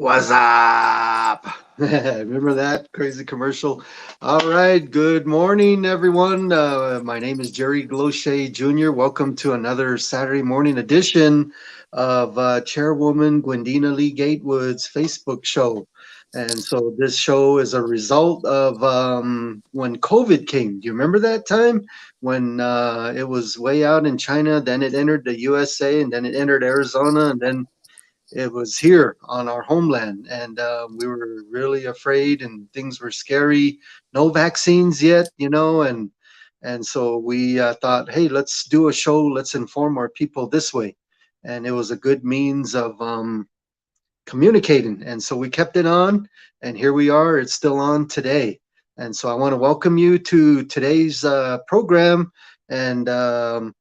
What's up? Remember that crazy commercial? All right. Good morning, everyone. My name is Jerry Glochet Jr. Welcome to another Saturday morning edition of Chairwoman Gwendena Lee-Gatewood's Facebook show. And so this show is a result of when COVID came. Do you remember that time when it was way out in China? Then it entered the USA, and then it entered Arizona, and then it was here on our homeland, and we were really afraid, and things were scary. No vaccines yet, and so we thought, hey, let's do a show. Let's inform our people this way, and it was a good means of communicating. And so we kept it on, and here we are. It's still on today, and so I want to welcome you to today's program, and I'm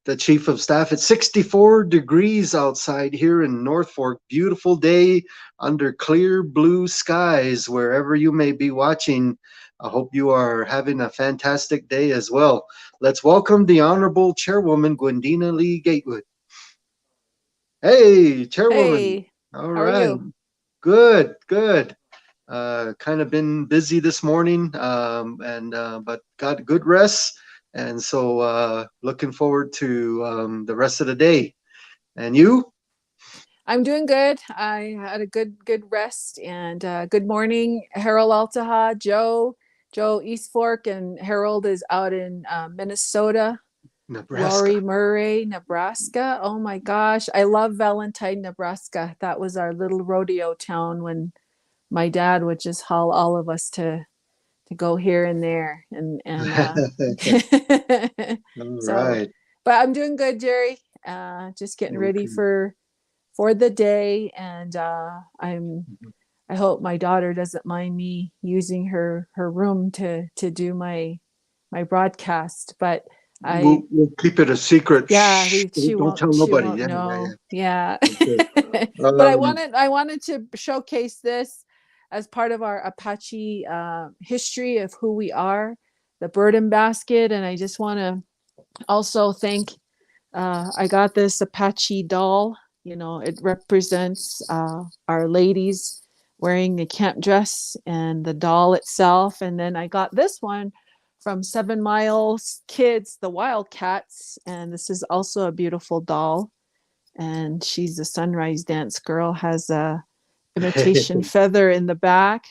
the chief of staff. It's 64 degrees outside here in North Fork. Beautiful day under clear blue skies, wherever you may be watching. I hope you are having a fantastic day as well. Let's welcome the Honorable Chairwoman Gwendena Lee-Gatewood. Hey, Chairwoman. Hey, All how are right. you? Good, good. Kind of been busy this morning, and but got good rest, and so looking forward to the rest of the day. And you? I'm doing good. I had a good rest and good morning, Harold Altaha, Joe East Fork, and Harold is out in Minnesota. Nebraska. Laurie Murray, Nebraska. Oh my gosh, I love Valentine, Nebraska. That was our little rodeo town when my dad would just haul all of us to go here and there and All so. right. But I'm doing good, Jerry. Just getting ready Okay. for the day, and I hope my daughter doesn't mind me using her room to do my broadcast. But I We'll keep it a secret. yeah, Shh. Don't tell she nobody. won't Yeah, yeah, know. yeah. Yeah. Okay. But Um, I wanted to showcase this as part of our Apache history of who we are, the burden basket, and I just want to also thank. I got this Apache doll. You know, it represents our ladies wearing the camp dress and the doll itself. And then I got this one from 7 Miles Kids, the Wildcats. And this is also a beautiful doll. And she's a sunrise dance girl, has a imitation feather in the back.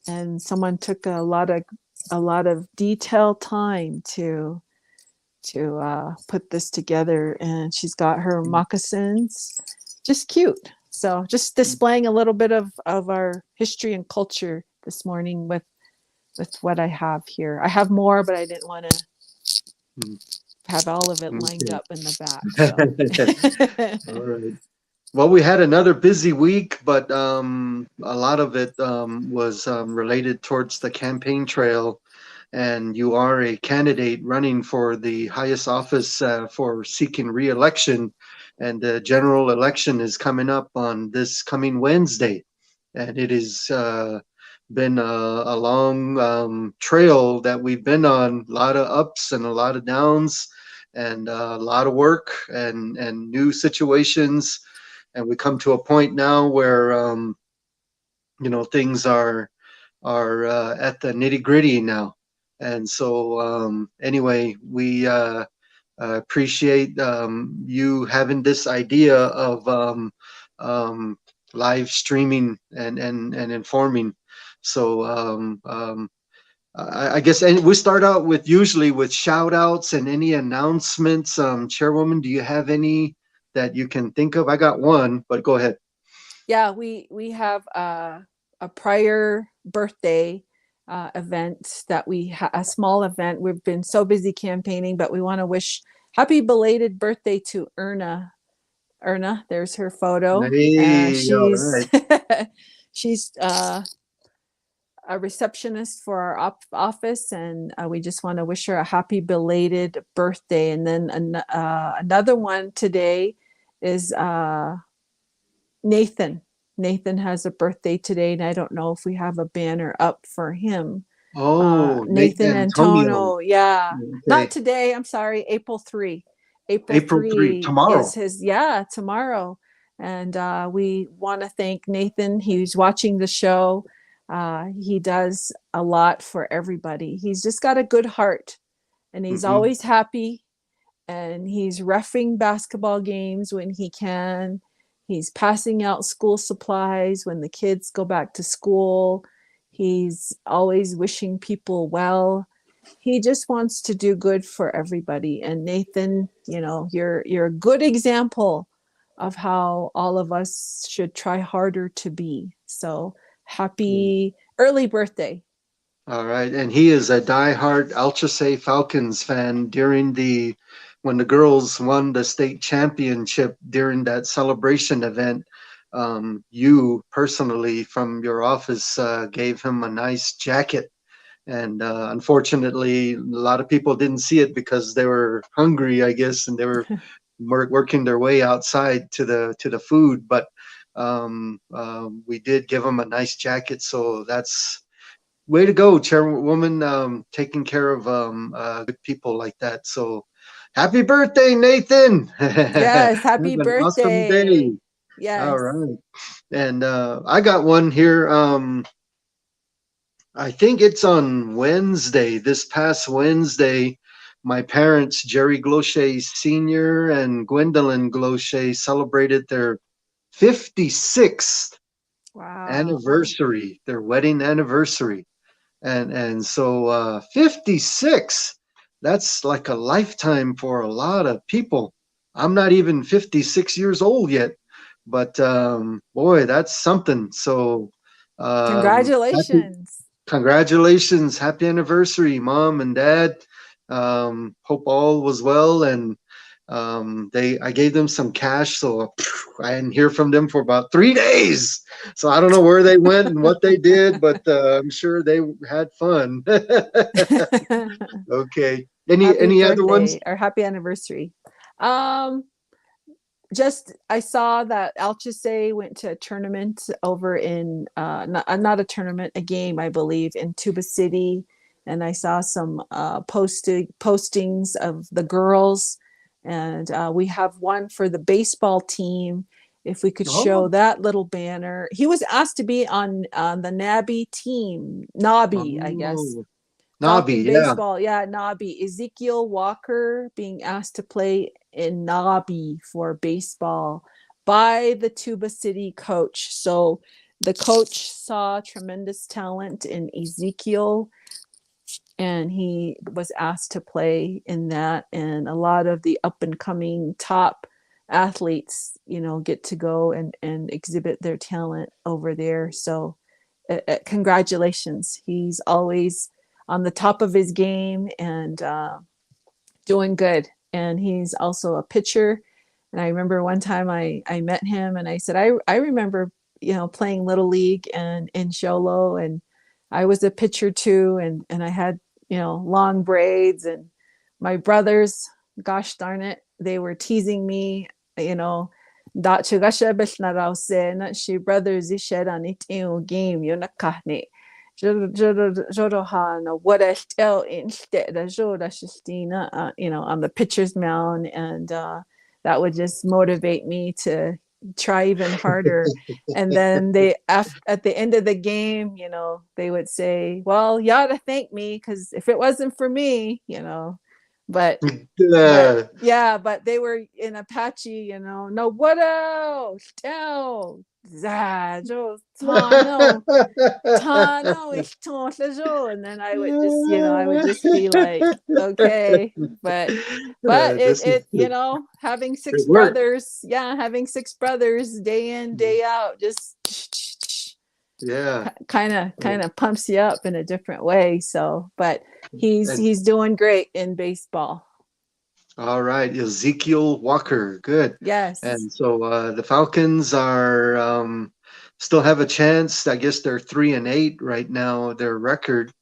And someone took a lot of detailed time to put this together, and she's got her moccasins, just cute. So just displaying a little bit of our history and culture this morning with what I have here. I have more, but I didn't want to have all of it lined okay. up in the back. So All right. Well, we had another busy week, but a lot of it was related towards the campaign trail. And you are a candidate running for the highest office for seeking re-election. And the general election is coming up on this coming Wednesday. And it has been a long trail that we've been on, a lot of ups and a lot of downs, and a lot of work and new situations. And we come to a point now where things are at the nitty gritty now. And so anyway, we appreciate you having this idea of live streaming and informing. So I guess, and we start out with usually with shout outs and any announcements. Chairwoman, do you have any that you can think of? I got one, but go ahead. yeah, we have a prior birthday event that a small event. We've been so busy campaigning, but we want to wish happy belated birthday to Erna. There's her photo. Hey, all She's right. she's a receptionist for our office, and we just want to wish her a happy belated birthday. And then another one today is Nathan. Nathan has a birthday today, and I don't know if we have a banner up for him. Oh, Nathan Antonio. Antono, yeah, not Okay. today. I'm sorry, April 3. April April 3, 3 is tomorrow. his, yeah, tomorrow. And we want to thank Nathan. He's watching the show. He does a lot for everybody. He's just got a good heart, and he's Hmm. always happy. And he's roughing basketball games when he can. He's passing out school supplies when the kids go back to school. He's always wishing people well. He just wants to do good for everybody. And Nathan, you're a good example of how all of us should try harder to be. So happy early birthday. All right, and he is a diehard Alchese Falcons fan. When the girls won the state championship during that celebration event, you personally from your office gave him a nice jacket, and unfortunately, a lot of people didn't see it because they were hungry, I guess, and they were working their way outside to the food. But we did give him a nice jacket, so that's way to go, Chairwoman, taking care of good people like that. So happy birthday, Nathan. Have Yes, happy an awesome day. birthday. All Yes. right. And I got one here. I think it's on Wednesday, this past Wednesday. My parents, Jerry Glochet Sr. and Gwendolyn Glochet, celebrated their 56th Wow. anniversary, their wedding anniversary. And so 56, that's like a lifetime for a lot of people. I'm not even 56 years old yet, but boy, that's something. So happy Congratulations. congratulations, happy anniversary, mom and dad. Hope all was well, and they I gave them some cash, so I didn't hear from them for about 3 days. So I don't know where they went and what they did, but I'm sure they had fun. Okay. Happy Any other ones? birthday or happy anniversary. Um, just I saw that Alchese went to a tournament over in not a tournament, a game, I believe, in Tuba City, and I saw some postings of the girls, and we have one for the baseball team. If we could show Oh, that little banner, he was asked to be on the Nabby team, Nobby, I guess. oh, Falcon Nabi, yeah. baseball, yeah, Nobby. Ezekiel Walker being asked to play in Nobby for baseball by the Tuba City coach. So the coach saw tremendous talent in Ezekiel, and he was asked to play in that. And a lot of the up and coming top athletes, get to go and exhibit their talent over there. So congratulations. He's always on the top of his game and doing good. And he's also a pitcher. And I remember one time I met him and I said, I remember, playing Little League and in Sholo. And I was a pitcher too. And I had, long braids. And my brothers, gosh darn it, they were teasing me, you know, da chugasha bishna rause na she brothers ished on it in game yunakahne. Joroha no what I still instead of Jora Shistina, on the pitcher's mound, and that would just motivate me to try even harder. And then at the end of the game, they would say, "Well, you ought to thank me because if it wasn't for me, but Uh, yeah, but they were in Apache, no what else? Tell Zajo Tano Tano is and then I would just be like, okay, but this is it having good six work. brothers, yeah, having six brothers day in day out just Yeah. kind of pumps you up in a different way. So, but he's And he's doing great in baseball. all right, Ezekiel Walker, good. Yes. And so the Falcons are still have a chance. I guess they're 3-8 right now. Their record.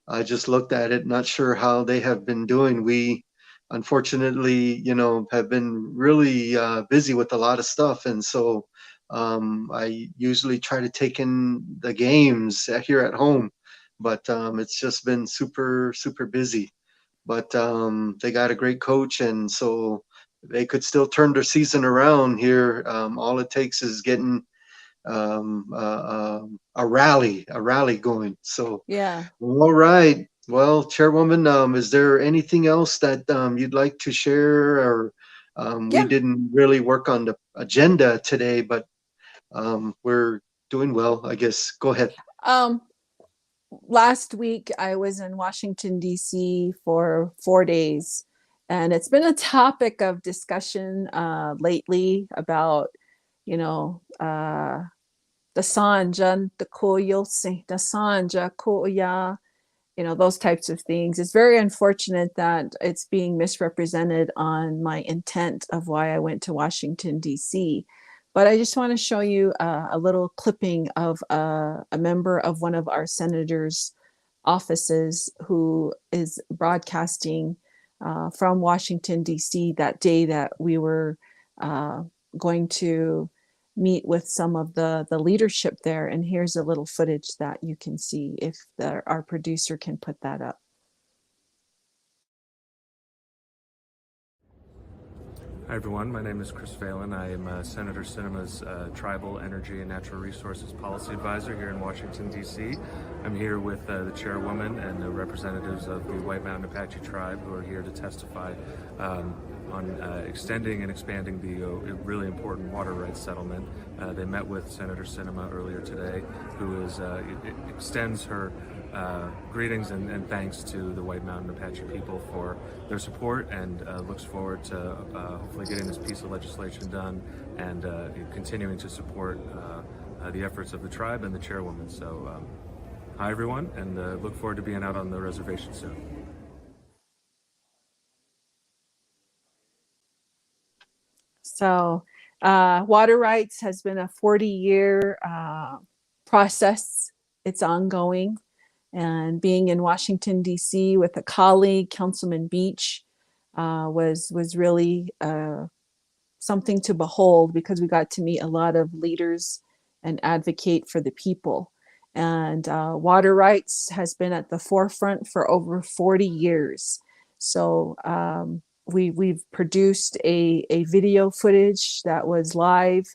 I just looked at it. Not sure how they have been doing. We, unfortunately, have been really busy with a lot of stuff, and so I usually try to take in the games here at home, but it's just been super busy. But they got a great coach, and so they could still turn their season around here. All it takes is getting a rally going. So, Yeah. all right. Well, Chairwoman, is there anything else that you'd like to share? Or we Yeah. didn't really work on the agenda today, but we're doing well, I guess. Go ahead. Um, Last week I was in Washington, D.C. for 4 days, and it's been a topic of discussion lately about, you know, the Sanja, the Koyose, the Sanja, Koya, those types of things. It's very unfortunate that it's being misrepresented on my intent of why I went to Washington, D.C. But I just want to show you a little clipping of a member of one of our senators' offices who is broadcasting from Washington, D.C. that day that we were going to meet with some of the leadership there. And here's a little footage that you can see if our producer can put that up. Hi everyone, my name is Chris Phelan. I am Senator Sinema's Tribal Energy and Natural Resources Policy Advisor here in Washington, D.C. I'm here with the chairwoman and the representatives of the White Mountain Apache Tribe who are here to testify on extending and expanding the really important water rights settlement. They met with Senator Sinema earlier today, who extends her greetings and thanks to the White Mountain Apache people for their support, and looks forward to hopefully getting this piece of legislation done and continuing to support the efforts of the tribe and the chairwoman. So hi everyone, and look forward to being out on the reservation soon. So water rights has been a 40-year process. It's ongoing. And being in Washington, D.C. with a colleague, Councilman Beach, was really something to behold, because we got to meet a lot of leaders and advocate for the people. And water rights has been at the forefront for over 40 years. So we've produced a video footage that was live.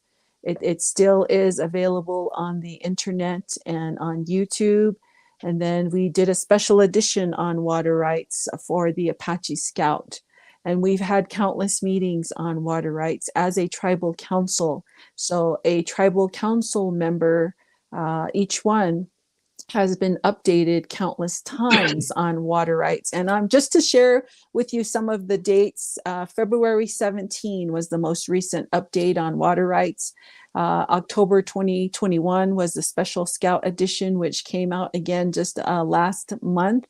It still is available on the internet and on YouTube. And then we did a special edition on water rights for the Apache Scout. And we've had countless meetings on water rights as a tribal council. So a tribal council member, each one, has been updated countless times on water rights. And just to share with you some of the dates, February 17 was the most recent update on water rights. October 2021 was the Special Scout Edition, which came out again just last month.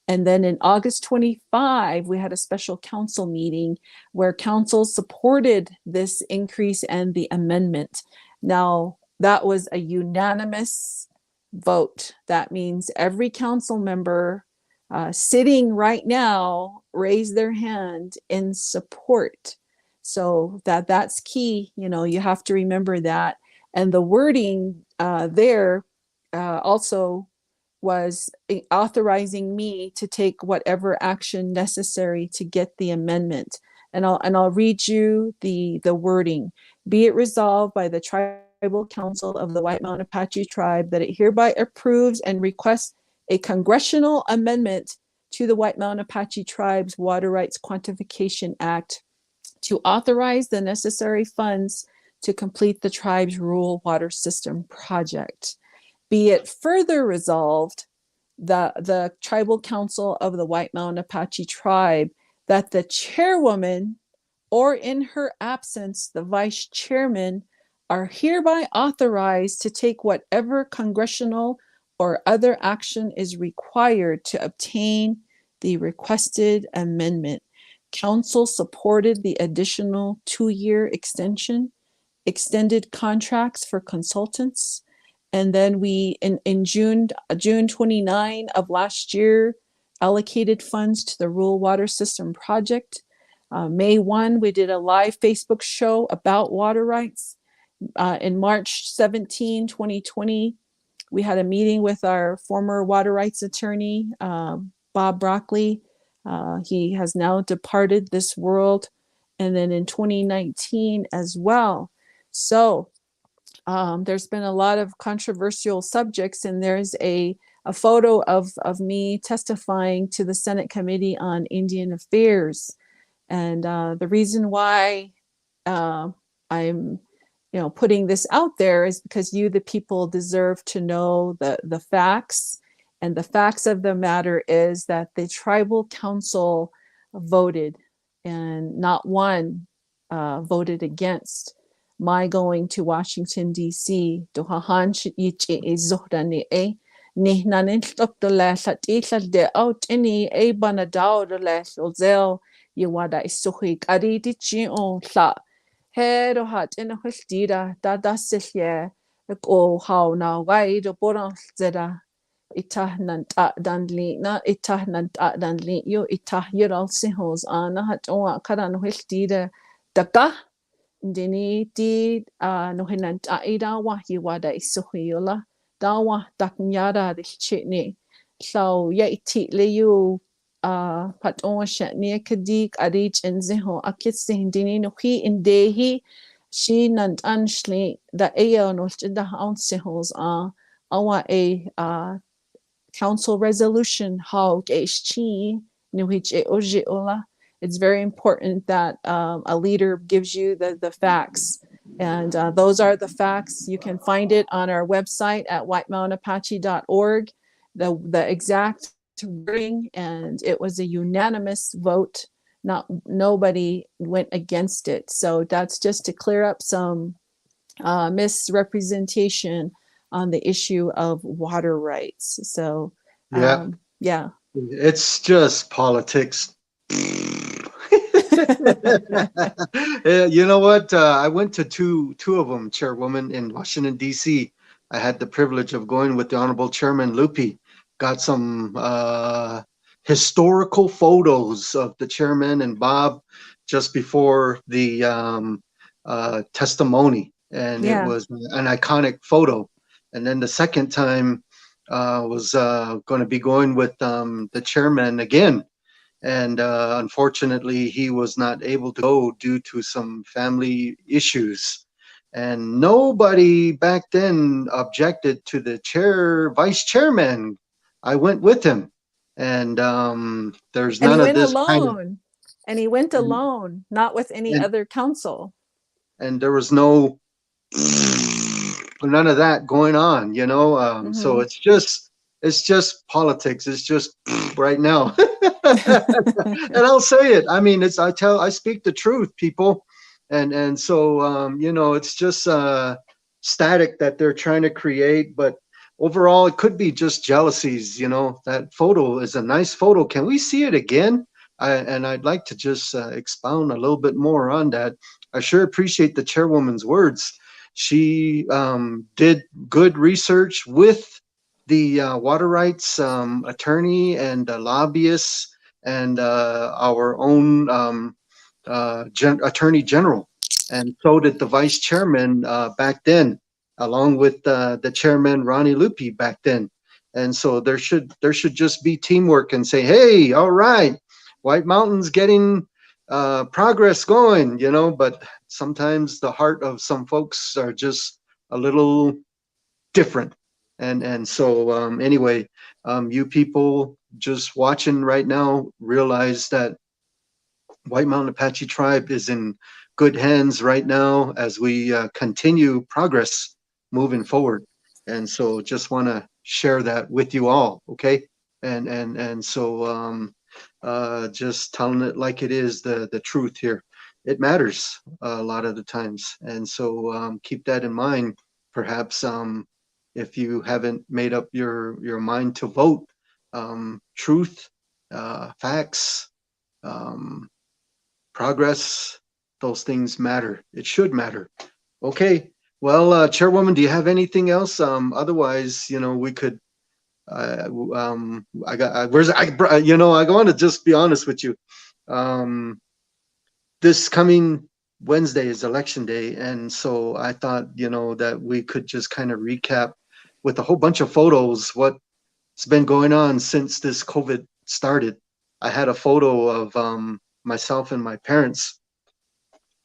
And then in August 25, we had a special council meeting where council supported this increase and the amendment. Now, that was a unanimous vote. That means every council member sitting right now raised their hand in support. So that's key. You have to remember that. And the wording there also was authorizing me to take whatever action necessary to get the amendment. And I'll read you the wording. Be it resolved by the Tribal Council of the White Mountain Apache Tribe that it hereby approves and requests a congressional amendment to the White Mountain Apache Tribe's Water Rights Quantification Act to authorize the necessary funds to complete the tribe's rural water system project. Be it further resolved, the Tribal Council of the White Mountain Apache Tribe, that the chairwoman, or in her absence, the vice chairman, are hereby authorized to take whatever congressional or other action is required to obtain the requested amendment. Council supported the additional 2-year extension, extended contracts for consultants. And then we, in June 29 of last year, allocated funds to the Rural Water System Project. May 1, we did a live Facebook show about water rights. In March 17, 2020, we had a meeting with our former water rights attorney, Bob Broccoli. He has now departed this world. and then in 2019 as well. So there's been a lot of controversial subjects, and there's a photo of me testifying to the Senate Committee on Indian Affairs. And the reason why I'm putting this out there is because you, the people, deserve to know the facts. And the facts of the matter is that the tribal council voted, and not one voted against my going to Washington, D.C. He rohat in a hustida da silje o how now why do boran zeda itahnant danli na itahnant danli you itah yeral sihos ana hat o karan hustida daka dini di no hinant ida wa hi wada isuhiola dawa daknyada the chitney so ya iti le you pat on shatni kadik adich and zeho akitsin dini no hi indehi she nant anshli da ayo no da ounsehos awa a council resolution how chi no hich oji ola. It's very important that a leader gives you the facts, and those are the facts. You can find it on our website at whitemountainapache.org, the exact wording, and it was a unanimous vote. Nobody went against it. So that's just to clear up some misrepresentation on the issue of water rights. So yeah, it's just politics. You know what? I went to two of them, Chairwoman, in Washington, D.C. I had the privilege of going with the Honorable Chairman Lupi. Got some historical photos of the chairman and Bob just before the testimony, and it was an iconic photo. And then the second time was going to be going with the chairman again. And unfortunately, he was not able to go due to some family issues. And nobody back then objected to the vice chairman. I went with him. And there's none of this kind of... And he went alone, not with any other council. And there was none of that going on, So it's just politics. It's just right now. And I'll say it. I mean, I speak the truth, people. And so, it's just static that they're trying to create. But overall, it could be just jealousies. That photo is a nice photo. Can we see it again? I'd like to just expound a little bit more on that. I sure appreciate the chairwoman's words. She did good research with the water rights attorney and lobbyists and our own attorney general, and so did the vice chairman back then, along with the chairman Ronnie Lupi back then. And so there should just be teamwork and say, hey, all right, White Mountain's getting progress going, but sometimes the heart of some folks are just a little different. And so anyway, you people just watching right now realize that White Mountain Apache Tribe is in good hands right now as we continue progress moving forward. And so just want to share that with you all, okay? And so just telling it like it is, the truth here. It matters a lot of the times. And so keep that in mind. Perhaps if you haven't made up your mind to vote, truth, facts, progress, those things matter. It should matter. Okay. Well, Chairwoman, do you have anything else? Otherwise, we could. I want to just be honest with you. This coming Wednesday is election day, and so I thought, that we could just kind of recap with a whole bunch of photos what's been going on since this COVID started. I had a photo of myself and my parents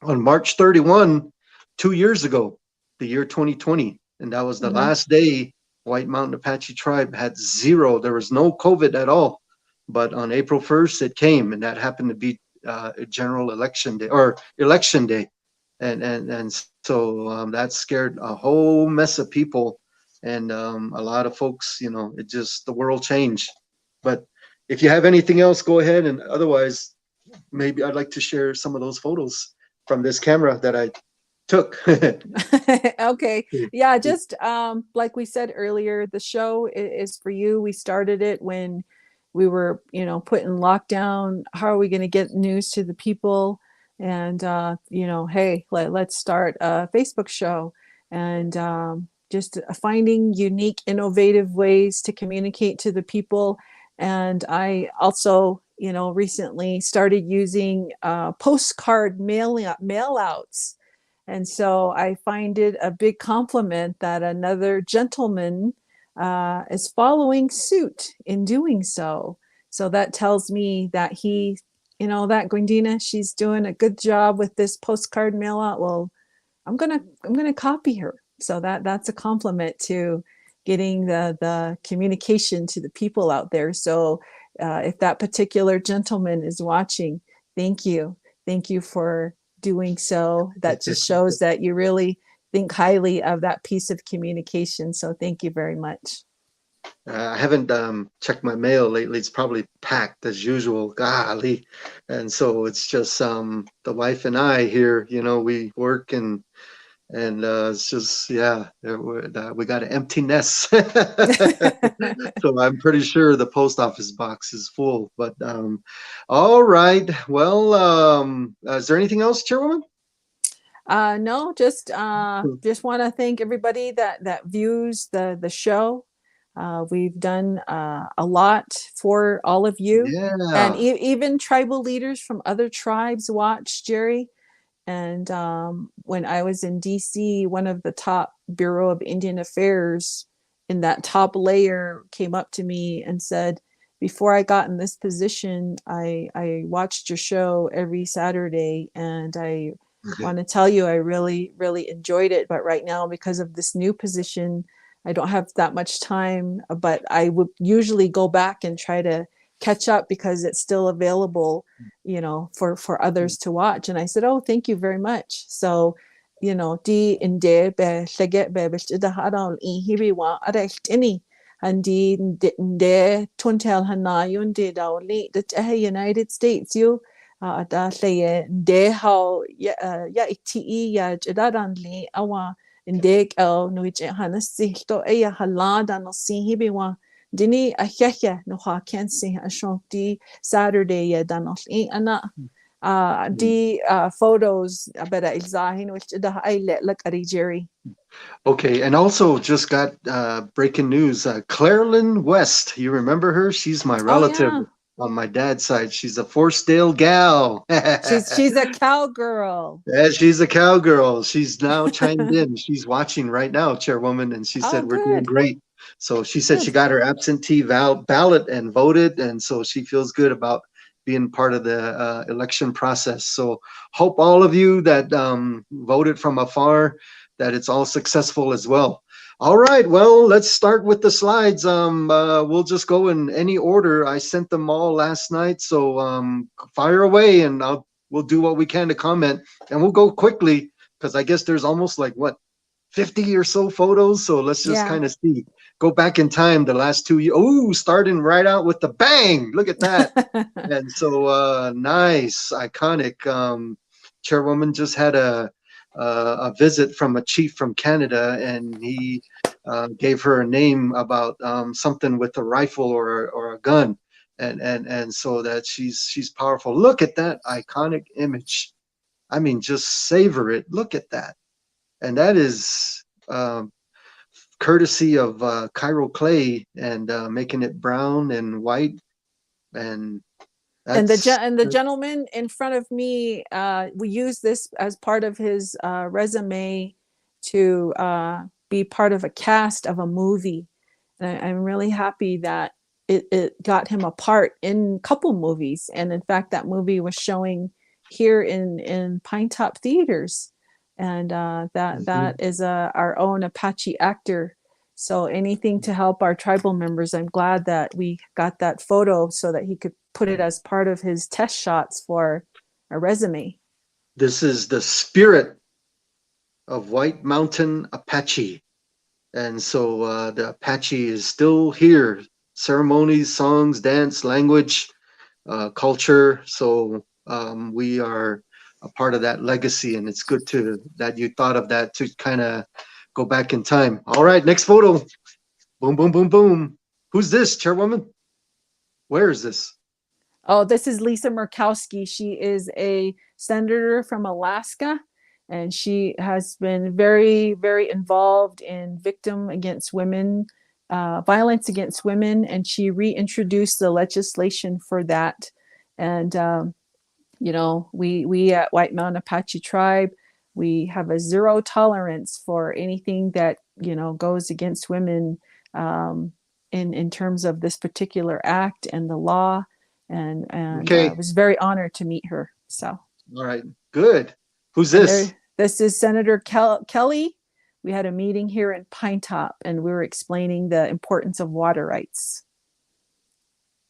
on March 31, 2 years ago, the year 2020. And that was the Mhm. last day White Mountain Apache tribe had zero. There was no COVID at all. But on April 1st, it came, and that happened to be a general election day or election day. And so that scared a whole mess of people. And a lot of folks, it just, the world changed. But if you have anything else, go ahead. And otherwise, maybe I'd like to share some of those photos from this camera that I took. Okay. Yeah, just like we said earlier, the show is for you. We started it when we were, put in lockdown. How are we going to get news to the people? And hey, let's start a Facebook show and just finding unique, innovative ways to communicate to the people. And I also, recently started using postcard mail outs, and so I find it a big compliment that another gentleman is following suit in doing so. So that tells me that that Gwendena, she's doing a good job with this postcard mail out. Well, I'm gonna copy her. So that's a compliment to getting the communication to the people out there. So if that particular gentleman is watching, thank you. Thank you for doing so. That just shows that you really think highly of that piece of communication. So thank you very much. I haven't checked my mail lately. It's probably packed as usual. Golly. And so it's just the wife and I here, we work and it's just, yeah, we got an empty nest. So I'm pretty sure the post office box is full. But all right. Well, is there anything else, Chairwoman? No, just want to thank everybody that views the show. We've done a lot for all of you, and Yeah. even tribal leaders from other tribes watch, Jerry. And when I was in DC, one of the top Bureau of Indian Affairs in that top layer came up to me and said, before I got in this position, I watched your show every Saturday, and I want to tell you I really, really enjoyed it. But right now, because of this new position, I don't have that much time, but I would usually go back and try to catch up because it's still available, for others to watch. And I said, oh, thank you very much. So, di inde be llyged be billtida haral I hibi wa arelltini and di inde tuntel hanayun di dawli that United States you da lle de how ya iti ya jadadan li awa indeg el nuich hanasi to ya halada no si hibi wa dini a cheche no ha kensi a shonti Saturday ya danos ana di photos bera ilzahin which da aile like ari Jerry. Okay, and also just got breaking news. Clairlyn West, you remember her? She's my Oh relative yeah, on my dad's side. She's a Forcedale gal. she's a cowgirl. Yeah, she's a cowgirl. She's now chimed in. She's watching right now, Chairwoman, and she Oh said we're doing good, great. So she said she good. got her absentee ballot and voted, and so she feels good about being part of the election process. So hope all of you that voted from afar, that it's all successful as well. All right, well, let's start with the slides. We'll just go in any order. I sent them all last night, so fire away, and we'll do what we can to comment, and we'll go quickly because I guess there's almost like what 50 or so photos. So let's just Yeah. kind of see. Go back in time the last 2 years. Oh, starting right out with the bang! Look at that. And so nice, iconic. Chairwoman just had a visit from a chief from Canada, and he gave her a name about something with a rifle or a gun, and so that she's powerful. Look at that iconic image. I mean, just savor it. Look at that, and that is courtesy of Cairo clay and making it brown and white, and And that's the gentleman in front of me, we use this as part of his resume to be part of a cast of a movie. And I'm really happy that it got him a part in a couple movies. And in fact, that movie was showing here in Pine Top Theaters, and that is our own Apache actor. So anything to help our tribal members, I'm glad that we got that photo so that he could put it as part of his test shots for a resume. This is the spirit of White Mountain Apache. And so the Apache is still here. Ceremonies, songs, dance, language, culture. So we are a part of that legacy, and it's good that you thought of that to kind of go back in time. All right, next photo. Boom, boom, boom, boom. Who's this, Chairwoman? Where is this? Oh, this is Lisa Murkowski. She is a senator from Alaska, and she has been very, very involved in victim against women, violence against women, and she reintroduced the legislation for that. And you know, we at White Mountain Apache Tribe, we have a zero tolerance for anything that, you know, goes against women in terms of this particular act and the law. And Okay. I was very honored to meet her. So. All right, good. Who's this? This is Senator Kelly. We had a meeting here in Pine Top, and we were explaining the importance of water rights.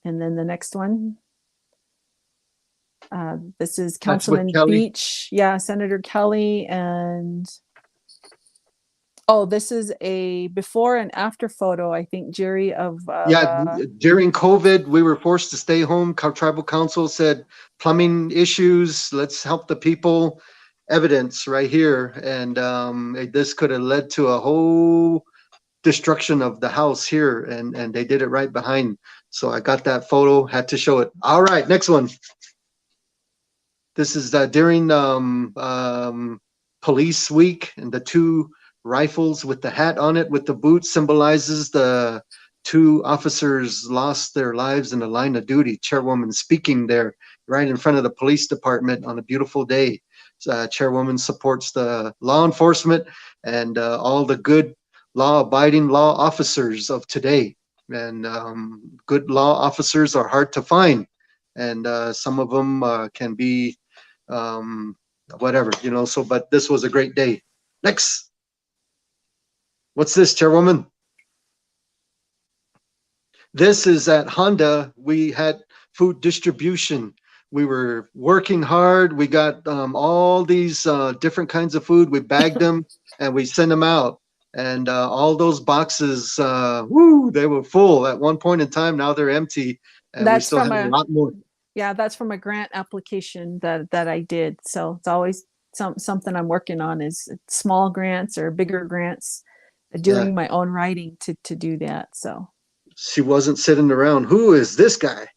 And then the next one. This is Councilman Beach. Yeah, Senator Kelly. And oh, this is a before and after photo, I think, Jerry, of during COVID, we were forced to stay home. Tribal Council said plumbing issues, let's help the people. Evidence right here. And this could have led to a whole destruction of the house here, and they did it right behind. So I got that photo, had to show it. All right, next one. This is during police week, and the two rifles with the hat on it with the boot symbolizes the two officers lost their lives in the line of duty. Chairwoman speaking there right in front of the police department on a beautiful day. Chairwoman supports the law enforcement and all the good law-abiding law officers of today. And good law officers are hard to find, and some of them can be whatever, you know. So, but this was a great day. Next. What's this, Chairwoman? This is at Honda. We had food distribution. We were working hard. We got all these different kinds of food. We bagged them and we sent them out. And all those boxes, they were full at one point in time. Now they're empty, and we still have a lot more. Yeah, that's from a grant application that I did. So it's always something I'm working on, is small grants or bigger grants. Doing my own writing to do that. So she wasn't sitting around. Who is this guy?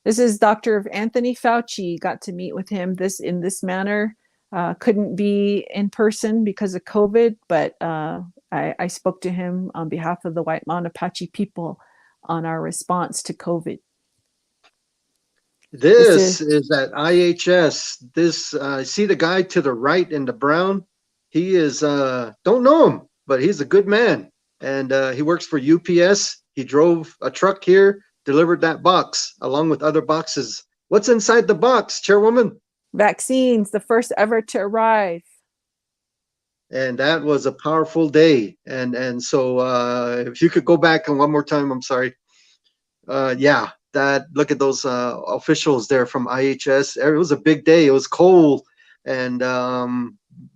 This is Dr. Anthony Fauci. Got to meet with him in this manner. Couldn't be in person because of COVID, but I spoke to him on behalf of the White Mountain Apache people on our response to COVID. This is at IHS. This see the guy to the right in the brown? He is don't know him, but he's a good man, and he works for UPS. He drove a truck here, delivered that box along with other boxes. What's inside the box, Chairwoman? Vaccines, the first ever to arrive. And that was a powerful day. And so if you could go back and one more time, I'm sorry. Yeah, that look at those officials there from IHS. It was a big day. It was cold, and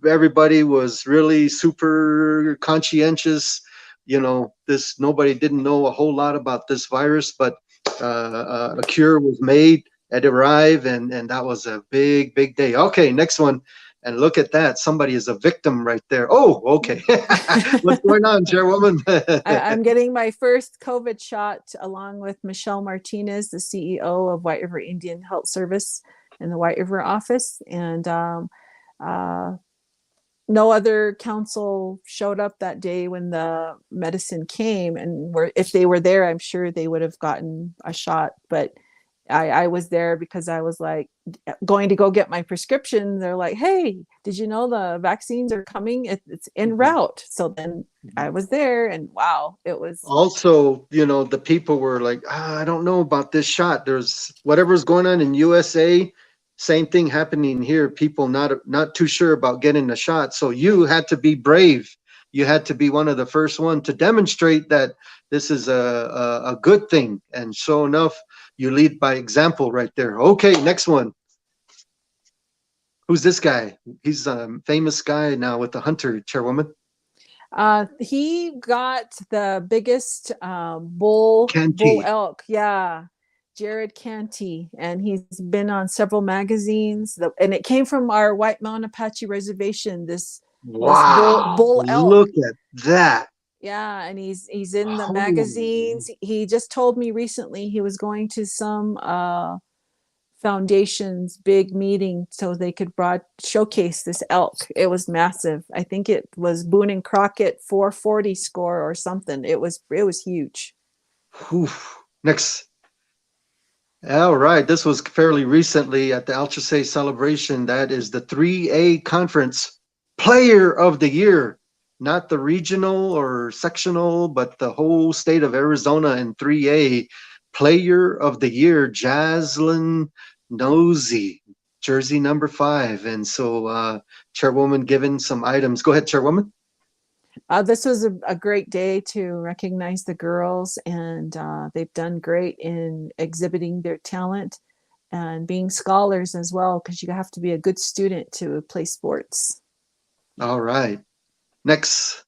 everybody was really super conscientious. You know, nobody didn't know a whole lot about this virus, but a cure was made. It arrived, and that was a big day. Okay, next one. And look at that. Somebody is a victim right there. Oh, okay. What's going on, Chairwoman? I'm getting my first COVID shot along with Michelle Martinez, the CEO of White River Indian Health Service in the White River office. And no other council showed up that day when the medicine came. And if they were there, I'm sure they would have gotten a shot. But I was there because I was like going to go get my prescription. They're like, hey, did you know the vaccines are coming? It's en route. So then I was there, and wow, it was. Also, you know, the people were like, I don't know about this shot. There's whatever's going on in USA. Same thing happening here. People not too sure about getting the shot. So you had to be brave. You had to be one of the first one to demonstrate that this is a good thing. And sure enough, you lead by example right there. Okay, next one. Who's this guy? He's a famous guy now with the hunter, Chairwoman. He got the biggest bull Canty. elk. Yeah. Jared Canty, and he's been on several magazines. And it came from our White Mountain Apache Reservation. This Wow. bull elk. Look at that. Yeah, and he's in the Oh. magazines. He just told me recently he was going to some foundation's big meeting so they could showcase this elk. It was massive. I think it was Boone and Crockett 440 score or something. It was huge. Whew. Next. All right, this was fairly recently at the Alchese celebration. That is the 3A conference player of the year, not the regional or sectional, but the whole state of Arizona in 3A player of the year, Jaslyn Nosey, jersey number 5. And so Chairwoman given some items. Go ahead, Chairwoman. This was a great day to recognize the girls, and they've done great in exhibiting their talent and being scholars as well, because you have to be a good student to play sports. All right. Next.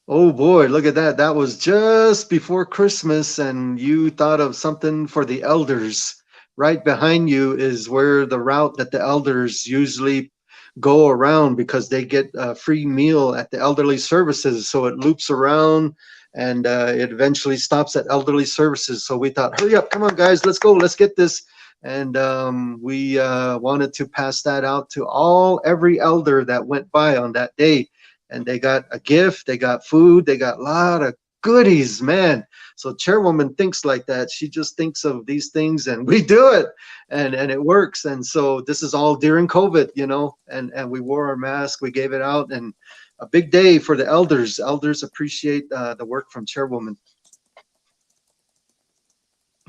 Oh boy, look at that. That was just before Christmas, and you thought of something for the elders. Right behind you is where the route that the elders usually go around, because they get a free meal at the elderly services. So it loops around and it eventually stops at elderly services. So we thought, hurry up, come on guys, let's go, let's get this. And we wanted to pass that out to every elder that went by on that day. And they got a gift, they got food, they got a lot of goodies, man. So Chairwoman thinks like that. She just thinks of these things and we do it, and it works. And so this is all during COVID, you know, and we wore our mask, we gave it out, and a big day for the elders. Elders appreciate the work from Chairwoman.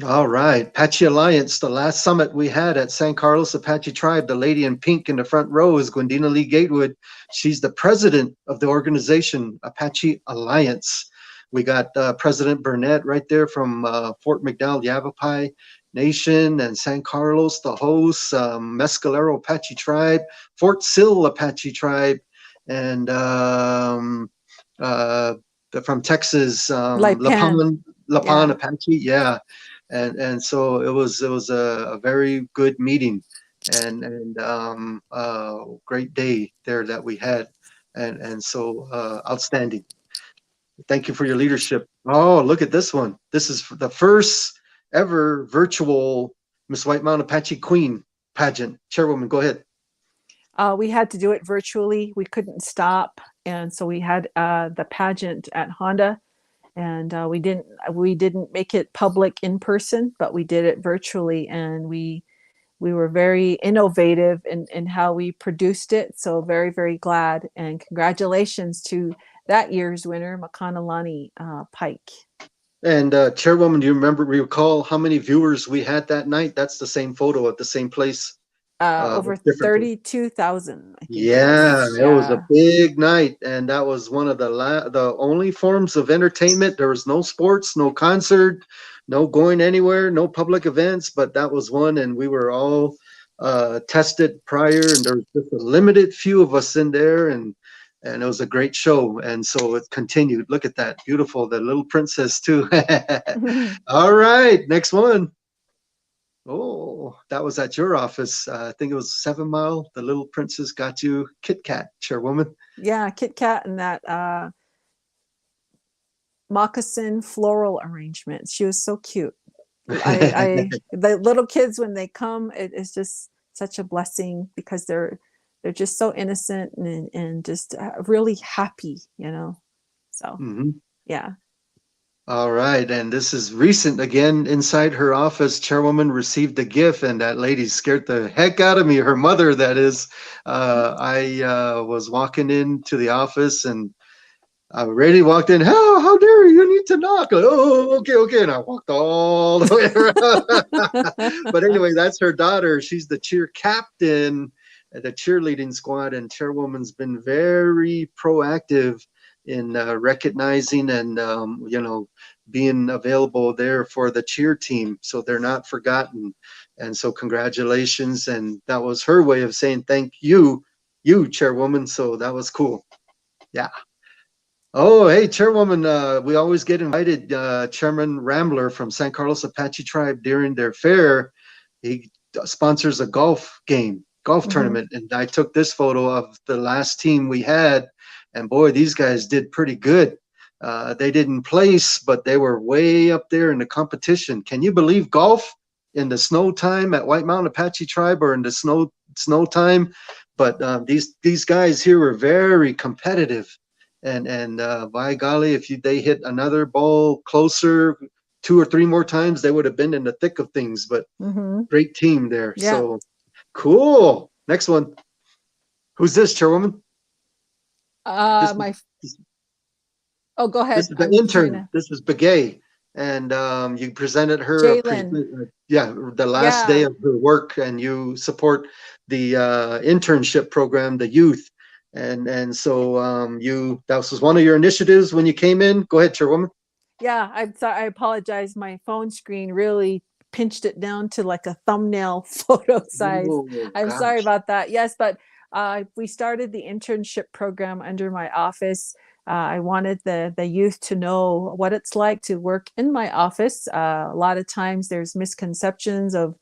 All right, Apache Alliance, the last summit we had at San Carlos Apache Tribe. The lady in pink in the front row is Gwendena Lee-Gatewood. She's the president of the organization, Apache Alliance. We got President Burnett right there from Fort McDowell Yavapai Nation, and San Carlos, the host, Mescalero Apache Tribe, Fort Sill Apache Tribe, and from Texas, La Pan Apache, yeah. And so it was a very good meeting, and great day there that we had, and so outstanding. Thank you for your leadership. Oh, look at this one. This is the first ever virtual Miss White Mountain Apache Queen pageant. Chairwoman, go ahead. We had to do it virtually. We couldn't stop, and so we had the pageant at Honda. And we didn't make it public in person, but we did it virtually, and we were very innovative in how we produced it. So very, very glad, and congratulations to that year's winner, Makanalani Pike. And Chairwoman, do you recall how many viewers we had that night? That's the same photo at the same place. Over 32,000. Yeah, it was a big night, and that was one of the only forms of entertainment. There was no sports, no concert, no going anywhere, no public events, but that was one, and we were all tested prior, and there was just a limited few of us in there, and it was a great show, and so it continued. Look at that, beautiful, the little princess too. All right, next one. Oh, that was at your office. I think it was 7 Mile. The little princess got you Kit Kat, Chairwoman. Yeah, Kit Kat and that moccasin floral arrangement. She was so cute. The little kids, when they come, it's just such a blessing, because they're just so innocent and just really happy, you know. So yeah. All right, and this is recent again. Inside her office, Chairwoman received a gift, and that lady scared the heck out of me. Her mother, that is. I was walking into the office, and Rady walked in. How dare you? You need to knock. Like, oh, okay. And I walked all the way around. But anyway, that's her daughter. She's the cheer captain at the cheerleading squad, and chairwoman's been very proactive in recognizing and being available there for the cheer team, so they're not forgotten. And so congratulations. And that was her way of saying thank you, chairwoman. So that was cool. Yeah. Oh, hey, Chairwoman, we always get invited. Chairman Rambler from San Carlos Apache Tribe during their fair, he sponsors a golf tournament. And I took this photo of the last team we had, and boy, these guys did pretty good. They didn't place, but they were way up there in the competition. Can you believe golf in the snow time at White Mountain Apache Tribe, or in the snow time? But these guys here were very competitive. And by golly, if they hit another ball closer 2 or 3 more times, they would have been in the thick of things. But great team there. Yeah. So cool. Next one. Who's this, Chairwoman? Go ahead. This is the intern. This is Begay. And you presented her the last day of her work, and you support the internship program, the youth. And so that was one of your initiatives when you came in. Go ahead, Chairwoman. Yeah, I'm sorry. I apologize. My phone screen really pinched it down to like a thumbnail photo size. I'm sorry about that. Yes, but we started the internship program under my office. I wanted the youth to know what it's like to work in my office. A lot of times there's misconceptions of,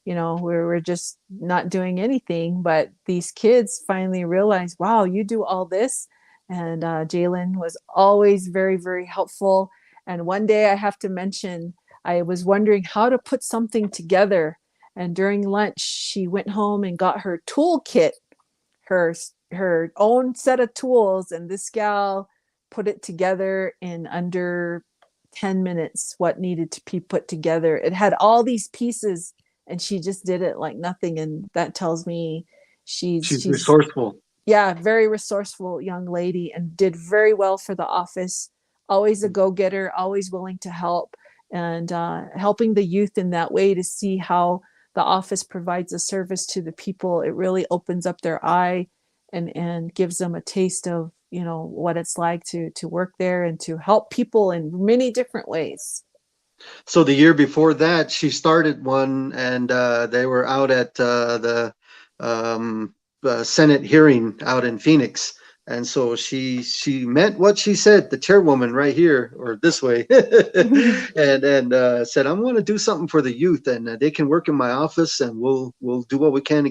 we're just not doing anything, but these kids finally realized, wow, you do all this. And Jalen was always very, very helpful. And one day I have to mention, I was wondering how to put something together. And during lunch, she went home and got her toolkit, her own set of tools. And this gal put it together in under 10 minutes, what needed to be put together. It had all these pieces, and she just did it like nothing. And that tells me she's resourceful. Yeah, very resourceful young lady, and did very well for the office. Always a go-getter, always willing to help, and helping the youth in that way to see how the office provides a service to the people. It really opens up their eye and gives them a taste of, what it's like to work there and to help people in many different ways. So the year before that, she started one, and they were out at the Senate hearing out in Phoenix. And so she meant what she said, the chairwoman right here, or this way, and said, I'm going to do something for the youth, and they can work in my office, and we'll do what we can to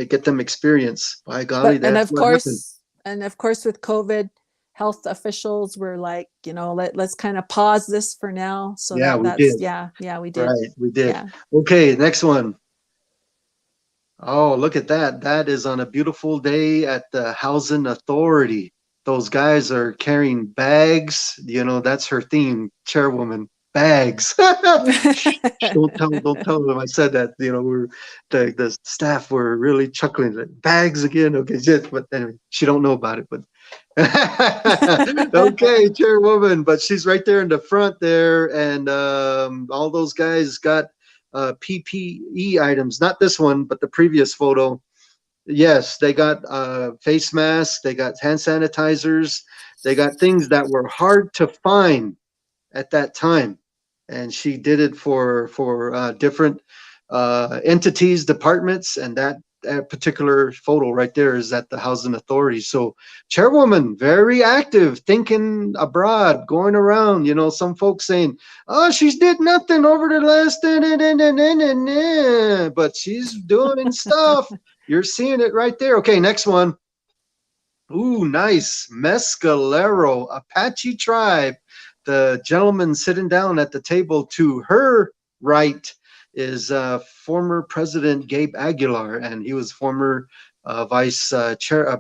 get them experience. By golly, that's what happened. And of course, with COVID, health officials were like, let's kind of pause this for now. So we did. We did. Right, we did. Yeah. Okay, next one. Oh, look at that. That is on a beautiful day at the Housing Authority. Those guys are carrying bags. That's her theme, Chairwoman. Bags. Don't tell them I said that. The staff were really chuckling. Like, bags again. Okay, but anyway, she don't know about it. But okay, Chairwoman. But she's right there in the front there, and all those guys got PPE items. Not this one, but the previous photo. Yes, they got face masks. They got hand sanitizers. They got things that were hard to find at that time. And she did it for different entities, departments, and that particular photo right there is at the Housing Authority. So Chairwoman, very active, thinking abroad, going around. Some folks saying, oh, she's did nothing over the last, but she's doing stuff. You're seeing it right there. Okay, next one. Ooh, nice. Mescalero, Apache Tribe. The gentleman sitting down at the table to her right is former President Gabe Aguilar, and he was former vice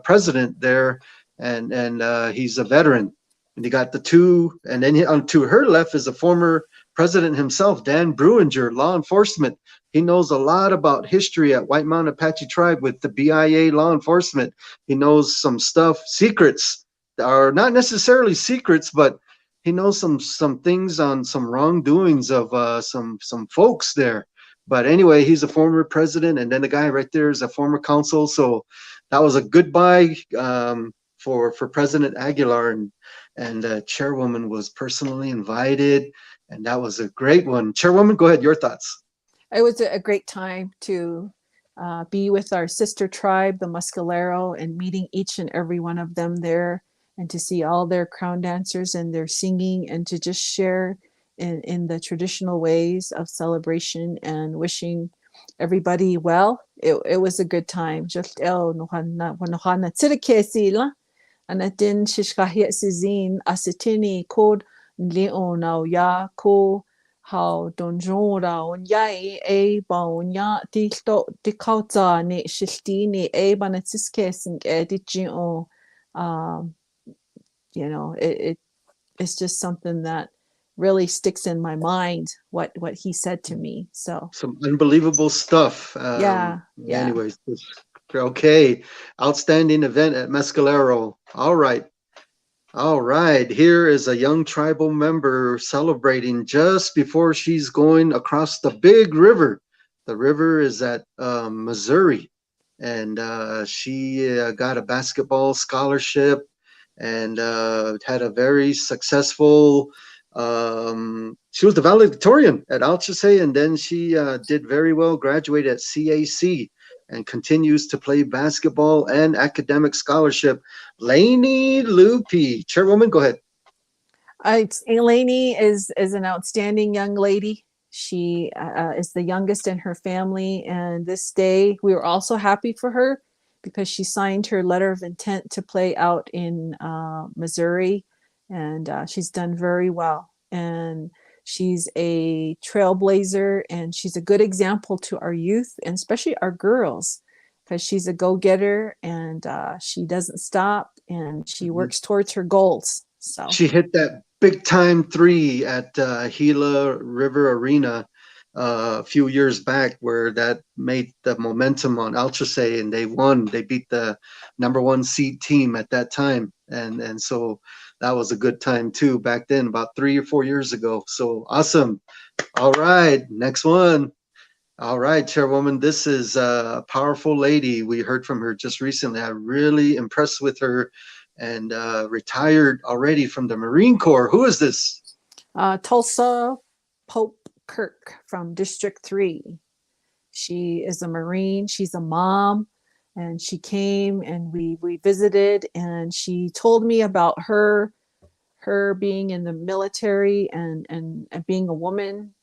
president there, and he's a veteran. And you got the two, and then to her left is a former president himself, Dan Bruinger, law enforcement. He knows a lot about history at White Mountain Apache Tribe with the BIA law enforcement. He knows some stuff, secrets are not necessarily secrets, but he knows some things on some wrongdoings of some folks there. But anyway, he's a former president, and then the guy right there is a former consul. So that was a goodbye for President Aguilar, and Chairwoman was personally invited, and that was a great one. Chairwoman, go ahead. Your thoughts. It was a great time to be with our sister tribe, the Mescalero, and meeting each and every one of them there, and to see all their crown dancers and their singing, and to just share in the traditional ways of celebration and wishing everybody well. It was a good time. Just nohana tsirike sila anatin shishkahia sizin asitini kod leonau ya ko how donjora on yai a bonya tilto dikauta ni shistini a banatiskesing editio. You know, it's just something that really sticks in my mind, what he said to me. So some unbelievable stuff. Yeah. Anyways, okay. Outstanding event at Mescalero. All right. Here is a young tribal member celebrating just before she's going across the big river. The river is at Missouri, and she got a basketball scholarship and had a very successful. She was the valedictorian at Alchese, and then she did very well, graduated at CAC, and continues to play basketball and academic scholarship. Lainey Lupi, Chairwoman, go ahead. Lainey is an outstanding young lady. She is the youngest in her family, and this day we were also happy for her because she signed her letter of intent to play out in Missouri, and she's done very well. And she's a trailblazer, and she's a good example to our youth, and especially our girls, because she's a go-getter, and she doesn't stop, and she works towards her goals. So she hit that big time three at Gila River Arena a few years back, where that made the momentum on Alchese, and they won. They beat the #1 seed team at that time, and so that was a good time too back then, about 3 or 4 years ago. So awesome. All right, next one. All right, Chairwoman, this is a powerful lady. We heard from her just recently. I'm really impressed with her, and retired already from the Marine Corps. Who is this? Tulsa Pope Kirk from District 3. She is a Marine. She's a mom, and she came and we visited, and she told me about her being in the military and being a woman,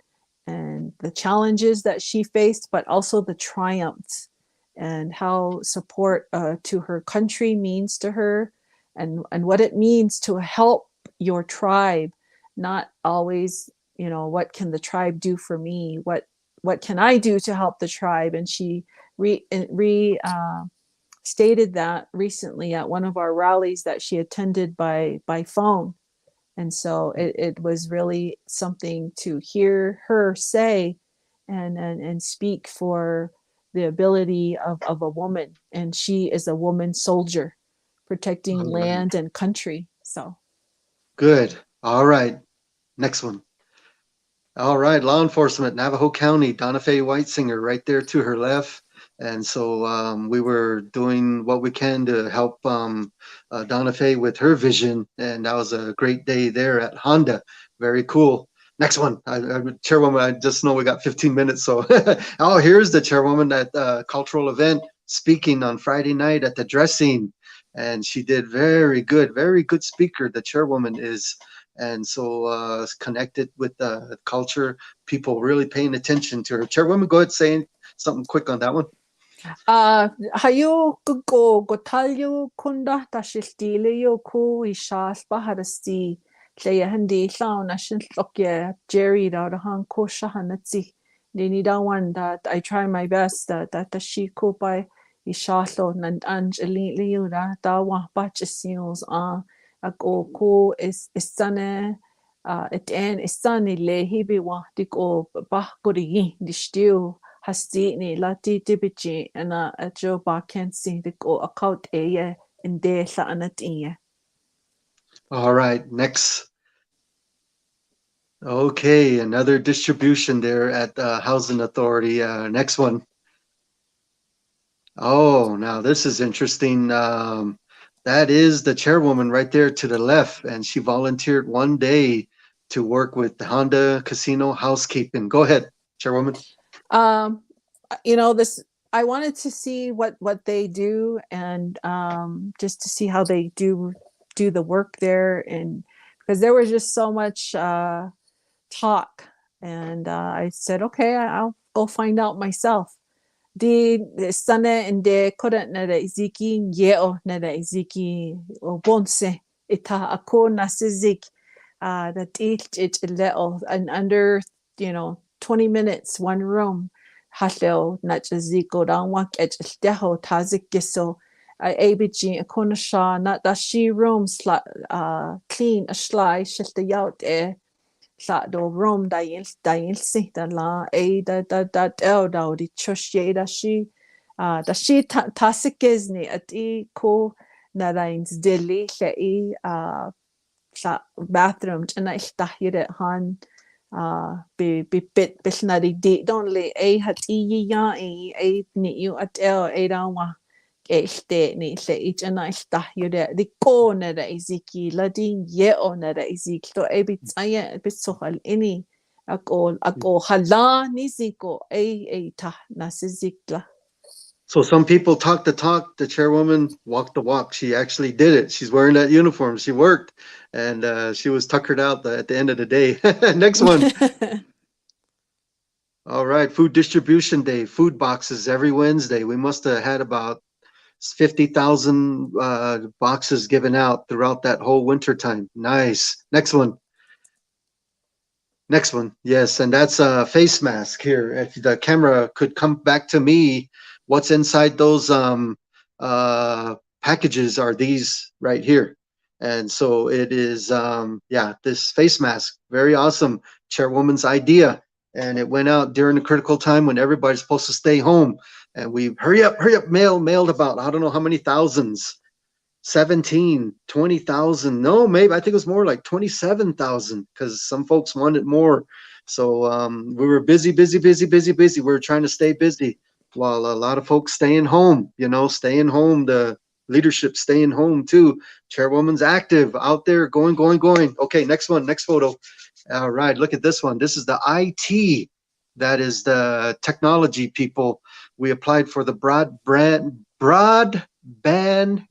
and the challenges that she faced, but also the triumphs, and how support to her country means to her, and what it means to help your tribe, not always, you know, what can the tribe do for me? What can I do to help the tribe? And she stated that recently at one of our rallies that she attended by phone. And so it was really something to hear her say and speak for the ability of a woman. And she is a woman soldier protecting land and country. So good. All right, next one. All right, law enforcement, Navajo County, Donna Faye Whitesinger right there to her left. And so we were doing what we can to help Donna Faye with her vision. And that was a great day there at Honda. Very cool. Next one, Chairwoman, I just know we got 15 minutes. So, oh, here's the Chairwoman at the cultural event speaking on Friday night at the dressing. And she did very good speaker, the Chairwoman is. And so connected with the culture, people really paying attention to her. Chairwoman, go ahead saying something quick on that one. Hayo go gotalyo kunda tashiltilio ku ishas baharasti Leia Handi Lao Nashin Lokya Jerry Daudahan Ko Shahanatsi. Dinidawan that I try my best that the she ko by Ishalo and Angelina Liura Dawa Batchisios Ako ko is sane it en is sunny le hibiwa diko bahkuri distiu hasti ni lati tibichi and a joe ba can't see the go account a in de sa anatia. All right, next. Okay, another distribution there at the Housing Authority. Next one. Oh, now this is interesting. That is the chairwoman right there to the left, and she volunteered one day to work with the Honda Casino housekeeping. Go ahead, chairwoman. Um, you know, this, I wanted to see what they do, and just to see how they do the work there, and because there was just so much talk, and I said, okay, I'll go find out myself. Di sana inde koda na da iziki yeo na da iziki o bonse ita ako nasizik that it leo, and under 20 minutes, one room haleo na jaziko dan wak et deho tazik giso abg akona sha na da she room clean a slide shift the out sa do room da il si da la da el da di choshye da shi tasikizni at I ko na rains deli le sa bathroom and I tahire han be bit bisnari di don't le hat ya ni you at el dawa este ni se ich and I tahire di ko na da iziki la din ye on na da iziki to bit saya bit so hal ini ako hala ni ziko ta nasizikla. So some people talk the talk, the chairwoman walked the walk. She actually did it. She's wearing that uniform. She worked, and she was tuckered out at the end of the day. Next one. All right, food distribution day, food boxes every Wednesday. We must have had about 50,000 boxes given out throughout that whole winter time. Nice. Next one. Next one. Yes, and that's a face mask here. If the camera could come back to me, what's inside those packages are these right here. And so it is, yeah, this face mask, very awesome. Chairwoman's idea. And it went out during the critical time when everybody's supposed to stay home. And we hurry up, mailed about, I don't know how many thousands, 17, 20,000. No, maybe I think it was more like 27,000 because some folks wanted more. So we were busy. We were trying to stay busy while a lot of folks staying home, staying home, the leadership staying home too. Chairwoman's active out there, going. Okay, next one, next photo. All right, look at this one. This is the IT. That is the technology people. We applied for the broadband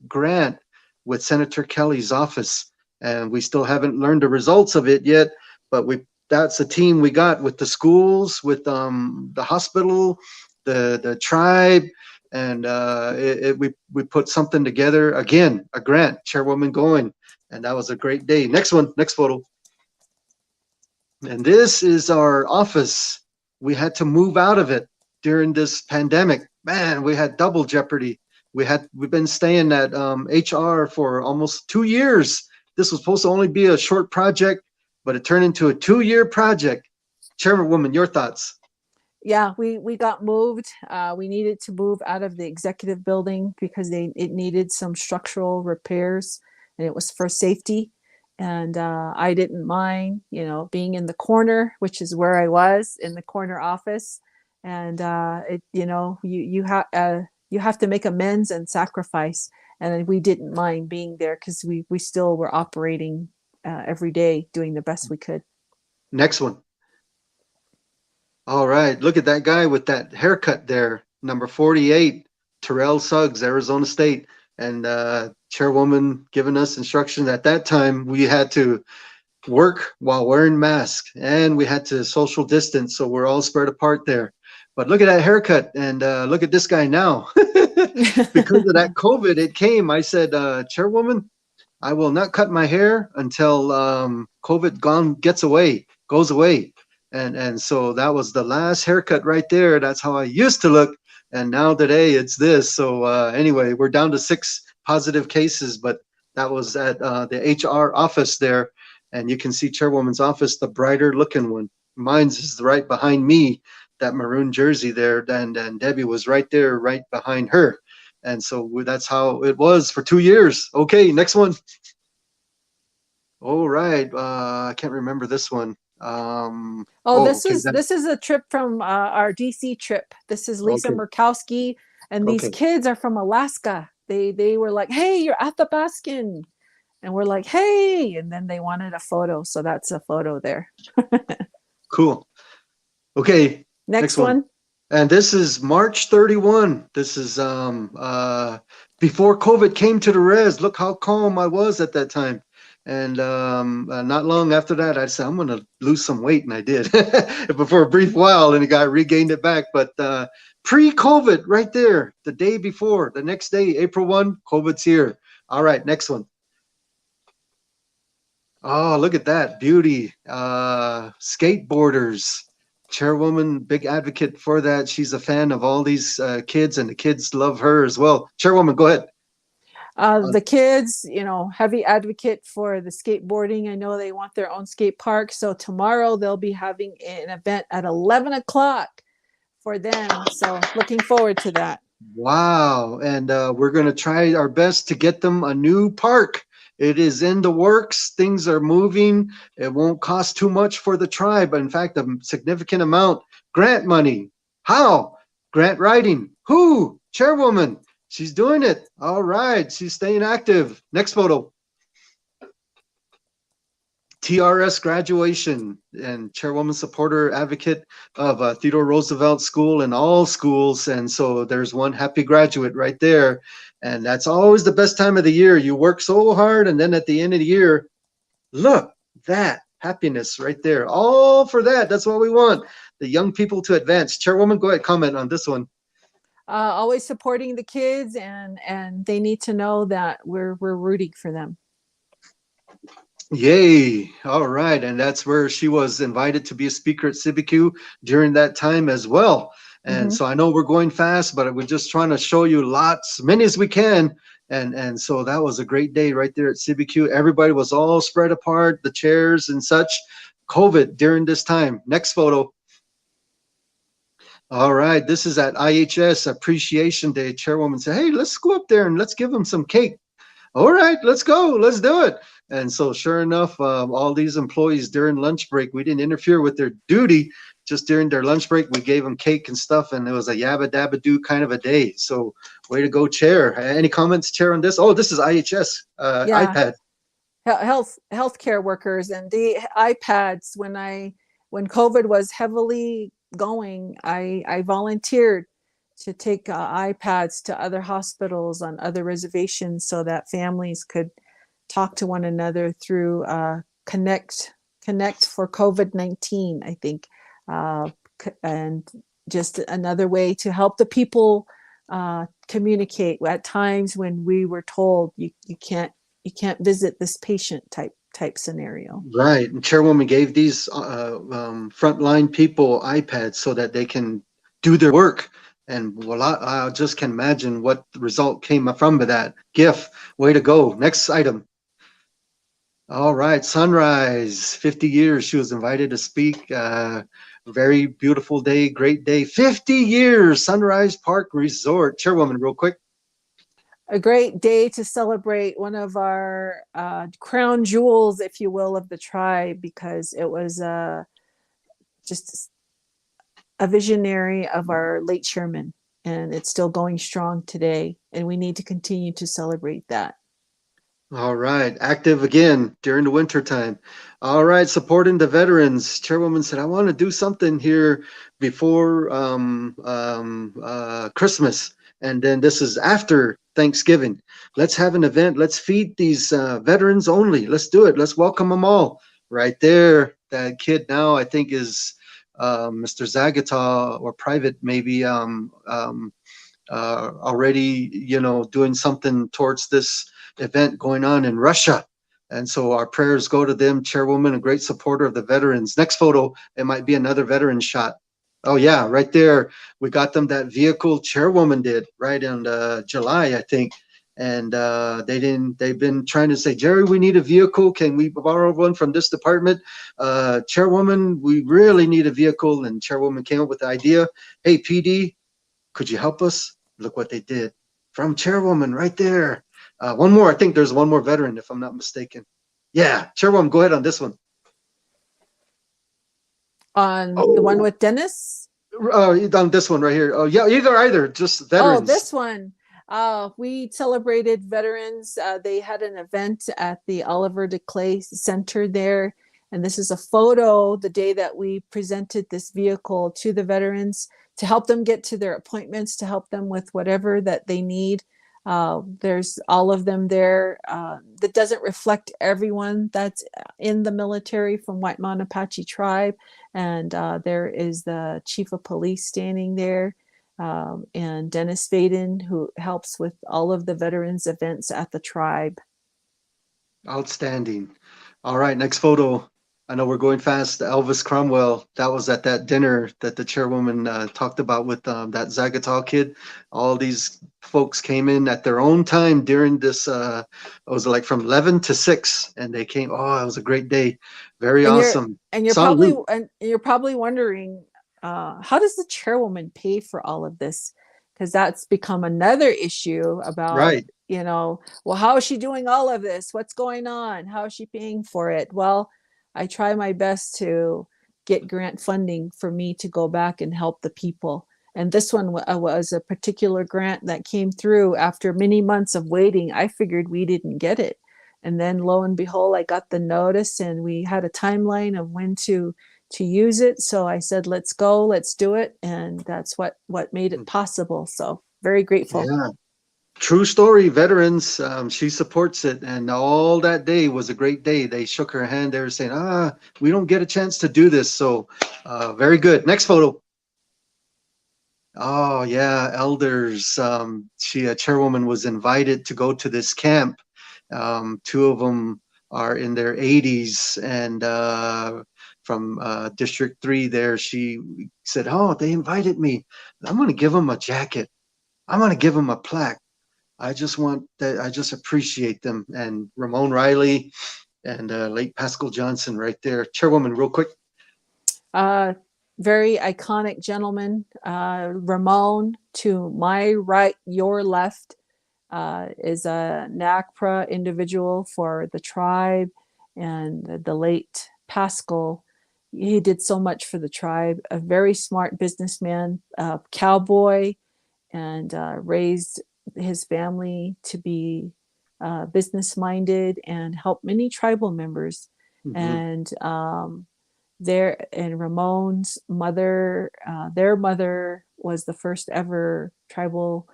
grant with Senator Kelly's office, and we still haven't learned the results of it yet, but that's a team we got with the schools, with the hospital, the tribe, and we put something together. Again, a grant, chairwoman going, and that was a great day. Next one, next photo. And this is our office. We had to move out of it during this pandemic. Man, we had double jeopardy. We've been staying at HR for almost 2 years. This was supposed to only be a short project, but it turned into a 2-year project. Chairwoman, your thoughts? Yeah, we got moved. We needed to move out of the executive building because it needed some structural repairs, and it was for safety. And I didn't mind, being in the corner, which is where I was, in the corner office. And you have to make amends and sacrifice. And we didn't mind being there because we still were operating every day, doing the best we could. Next one. All right, look at that guy with that haircut there, number 48, Terrell Suggs, Arizona State. And chairwoman giving us instruction. At that time, we had to work while wearing masks, and we had to social distance, so we're all spread apart there. But look at that haircut, and look at this guy now. Because of that COVID, it came. I said, chairwoman, I will not cut my hair until COVID goes away. And so that was the last haircut right there. That's how I used to look. And now today it's this. So anyway, we're down to 6 positive cases, but that was at the HR office there. And you can see chairwoman's office, the brighter looking one. Mine's is right behind me, that maroon jersey there. And Debbie was right there, right behind her. And so that's how it was for 2 years. Okay, next one. All right. I can't remember this one. Oh, Oh, okay. this is a trip from our DC trip. This is Lisa Okay. Murkowski, and these Okay. kids are from Alaska. They were like, "Hey, you're at the Baskin," and we're like, "Hey!" And then they wanted a photo, so that's a photo there. Cool. Okay. Next Next one. one. And this is March 31. This is before COVID came to the res. Look how calm I was at that time. And not long after that, I said, I'm going to lose some weight. And I did for a brief while, and I regained it back. But pre-COVID, right there, the day before, the next day, April 1, COVID's here. All right, next one. Oh, look at that beauty. Skateboarders. Chairwoman, big advocate for that. She's a fan of all these kids, and the kids love her as well. Chairwoman, go ahead. The kids, you know, heavy advocate for the skateboarding. I know they want their own skate park. So tomorrow they'll be having an event at 11 o'clock for them. So looking forward to that. Wow. And we're going to try our best to get them a new park. It is in the works. Things are moving. It won't cost too much for the tribe, but in fact, a significant amount. Grant money. How? Grant writing. Who? Chairwoman. She's doing it. All right. She's staying active. Next photo. TRS graduation, and Chairwoman supporter advocate of Theodore Roosevelt School and all schools. And so there's one happy graduate right there. And that's always the best time of the year. You work so hard, and then at the end of the year, look, that happiness right there. All for that. That's what we want. The young people to advance. Chairwoman, go ahead, comment on this one. Always supporting the kids, and they need to know that we're rooting for them. Yay. All right. And that's where she was invited to be a speaker at CBQ during that time as well. And so I know we're going fast, but we're just trying to show you lots, many as we can. And so that was a great day right there at CBQ. Everybody was all spread apart, the chairs and such. COVID during this time. Next photo. All right. This is at IHS Appreciation Day. Chairwoman said, hey, let's go up there and let's give them some cake. All right, let's go. Let's do it. And so sure enough, all these employees during lunch break, we didn't interfere with their duty. Just during their lunch break, we gave them cake and stuff, and it was a yabba dabba do kind of a day. So way to go, Chair. Any comments, Chair, on this? Oh, this is IHS iPad. Healthcare workers and the iPads. When COVID was heavily going, I volunteered to take iPads to other hospitals on other reservations so that families could talk to one another through Connect for COVID-19, I think, and just another way to help the people communicate at times when we were told you can't visit this patient type scenario. Right. And Chairwoman gave these frontline people iPads so that they can do their work. And well, I just can imagine what the result came from that. GIF, way to go. Next item. All right, Sunrise, 50 years. She was invited to speak. Very beautiful day, great day. 50 years, Sunrise Park Resort. Chairwoman, real quick. A great day to celebrate one of our crown jewels, if you will, of the tribe, because it was just a visionary of our late chairman, and it's still going strong today, and we need to continue to celebrate that. All right, active again during the winter time. All right, supporting the veterans. Chairwoman said, I want to do something here before Christmas, and then this is after Thanksgiving. Let's have an event. Let's feed these veterans only. Let's do it. Let's welcome them all. Right there, that kid now I think is Mr. Zagata, or private maybe, already, you know, doing something towards this event going on in Russia. And so our prayers go to them. Chairwoman, a great supporter of the veterans. Next photo, it might be another veteran shot. Oh yeah, right there. We got them that vehicle. Chairwoman did right in July, I think. And they've been trying to say, Jerry, we need a vehicle. Can we borrow one from this department? Chairwoman, we really need a vehicle. And Chairwoman came up with the idea. Hey, PD, could you help us? Look what they did from Chairwoman right there. One more, I think there's one more veteran, if I'm not mistaken. Yeah, Chairwoman, go ahead on this one. On the one with Dennis? On this one right here. Oh, yeah, either. Just veterans. Oh, this one. We celebrated veterans. They had an event at the Oliver de Clay Center there. And this is a photo the day that we presented this vehicle to the veterans to help them get to their appointments, to help them with whatever that they need. There's all of them there. That doesn't reflect everyone that's in the military from White Mountain Apache tribe. And there is the chief of police standing there. And Dennis Faden, who helps with all of the veterans events at the tribe. Outstanding. All right, next photo. I know we're going fast. Elvis Cromwell, that was at that dinner that the chairwoman talked about with that Zagatau kid. All these folks came in at their own time during this, it was like from 11 to 6, and they came. Oh, it was a great day. Very awesome. You're probably wondering, how does the chairwoman pay for all of this? Because that's become another issue about, right. Well, how is she doing all of this? What's going on? How is she paying for it? Well, I try my best to get grant funding for me to go back and help the people. And this one was a particular grant that came through after many months of waiting. I figured we didn't get it. And then lo and behold, I got the notice, and we had a timeline of when to use it. So I said, let's go, let's do it. And that's what made it possible. So very grateful. Yeah. True story, veterans. She supports it, and all that day was a great day. They shook her hand. They were saying, we don't get a chance to do this. So very good. Next photo. Oh, yeah, elders. A chairwoman was invited to go to this camp. Two of them are in their 80s, and from District 3 there, she said, oh, they invited me. I'm going to give them a jacket. I'm going to give them a plaque. I just appreciate them. And Ramon Riley and late Pascal Johnson right there. Chairwoman, real quick. Very iconic gentleman. Ramon, to my right, your left, is a NACPRA individual for the tribe. And the late Pascal, he did so much for the tribe. A very smart businessman, cowboy, and raised his family to be business-minded and help many tribal members. Mm-hmm. And Ramon's mother, their mother was the first ever tribal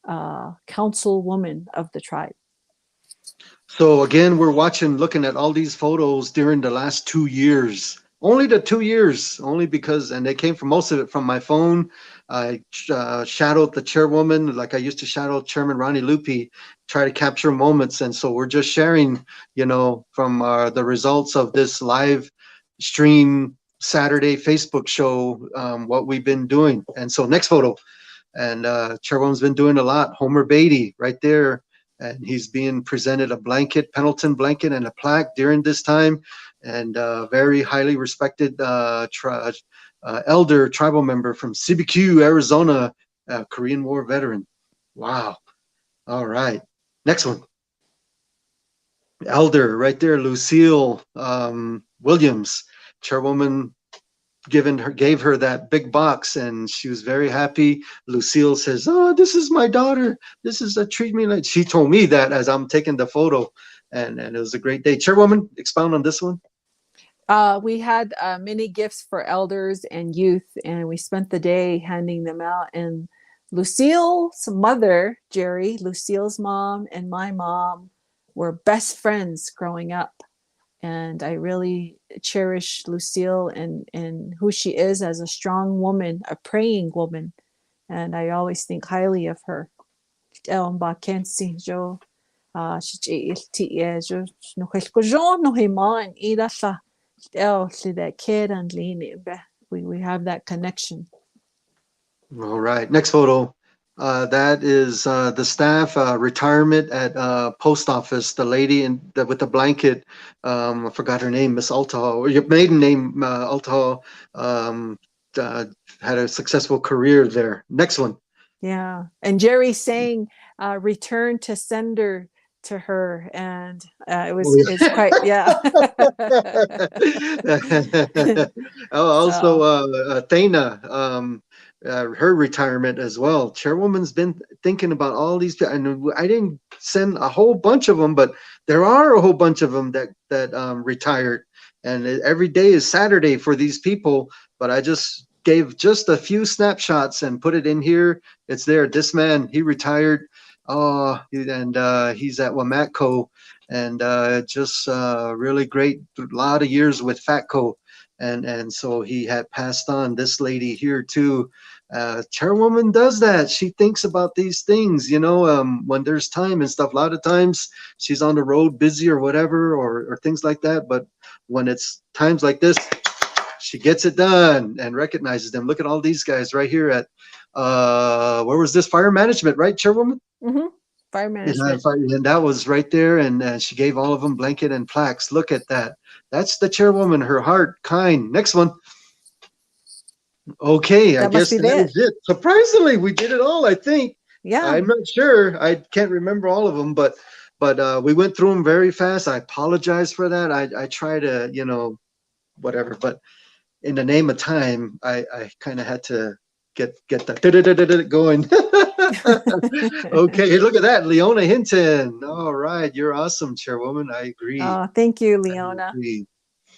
councilwoman of the tribe. So again, we're looking at all these photos during the last 2 years. Only the 2 years, and they came from most of it from my phone. I shadowed the chairwoman like I used to shadow Chairman Ronnie Lupi, try to capture moments. And so we're just sharing, from the results of this live stream Saturday Facebook show, what we've been doing. And so next photo. And chairwoman's been doing a lot. Homer Beatty right there. And he's being presented a Pendleton blanket and a plaque during this time. And very highly respected elder tribal member from CBQ, Arizona, Korean War veteran. Wow. All right. Next one. Elder right there, Lucille Williams. Chairwoman gave her that big box, and she was very happy. Lucille says, oh, this is my daughter. This is a treat me like. She told me that as I'm taking the photo, and it was a great day. Chairwoman, expound on this one. We had many gifts for elders and youth, and we spent the day handing them out. And Lucille's mother, Jerry, Lucille's mom and my mom were best friends growing up. And I really cherish Lucille and who she is as a strong woman, a praying woman. And I always think highly of her. We have that connection. All right, next photo. That is the staff retirement at post office. The lady with the blanket, I forgot her name, Miss Altaha, or your maiden name, Altaha, had a successful career there. Next one. Yeah, and Jerry saying, return to sender to her, and Oh, it's quite, yeah. yeah. Oh, also, So Thana, her retirement as well. Chairwoman's been thinking about all these. And I didn't send a whole bunch of them, but there are a whole bunch of them that retired. And every day is Saturday for these people. But I just gave just a few snapshots and put it in here. It's there. This man, he retired. Oh, and he's at Wamatco, and just really great. A lot of years with Fatco, and so he had passed on. This lady here too. Chairwoman does that. She thinks about these things, when there's time and stuff. A lot of times she's on the road, busy or whatever, or things like that. But when it's times like this, she gets it done and recognizes them. Look at all these guys right here at where was this, fire management, right, Chairwoman? mhm, fire management. And that was right there, and she gave all of them blanket and plaques. Look at that. That's the chairwoman, her heart, kind. Next one. Okay, I That must guess be that it. is it. Surprisingly, we did it all, I think. Yeah. I'm not sure. I can't remember all of them, but we went through them very fast. I apologize for that. I try to, whatever, but in the name of time, I kind of had to get the going. Okay, look at that, Leona Hinton. All right, you're awesome, Chairwoman. I agree. Oh, thank you, I Leona. agree.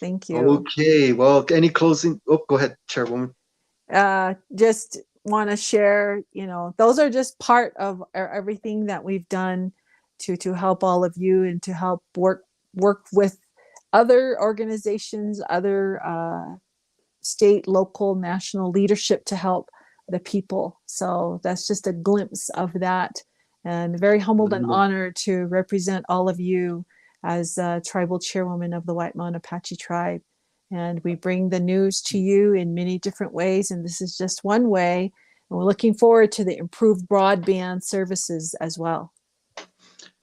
Thank you. Okay, well, any closing? Oh, go ahead, Chairwoman. Just want to share, those are just part of everything that we've done to help all of you and to help work with other organizations, other state, local, national leadership to help the people. So that's just a glimpse of that, and very humbled and honored to represent all of you as tribal chairwoman of the White Mountain Apache tribe. And we bring the news to you in many different ways, and this is just one way. And we're looking forward to the improved broadband services as well.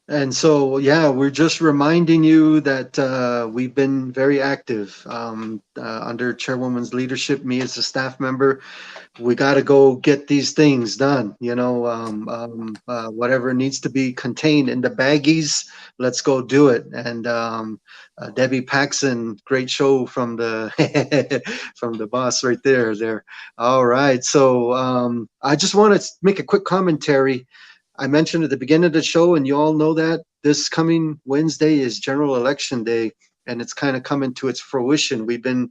And so, yeah, we're just reminding you that we've been very active under Chairwoman's leadership, me as a staff member. We got to go get these things done, whatever needs to be contained in the baggies, let's go do it. And Debbie Paxson, great show from the from the boss right there. All right, so I just want to make a quick commentary. I mentioned at the beginning of the show, and you all know that this coming Wednesday is general election day, and it's kind of coming to its fruition. We've been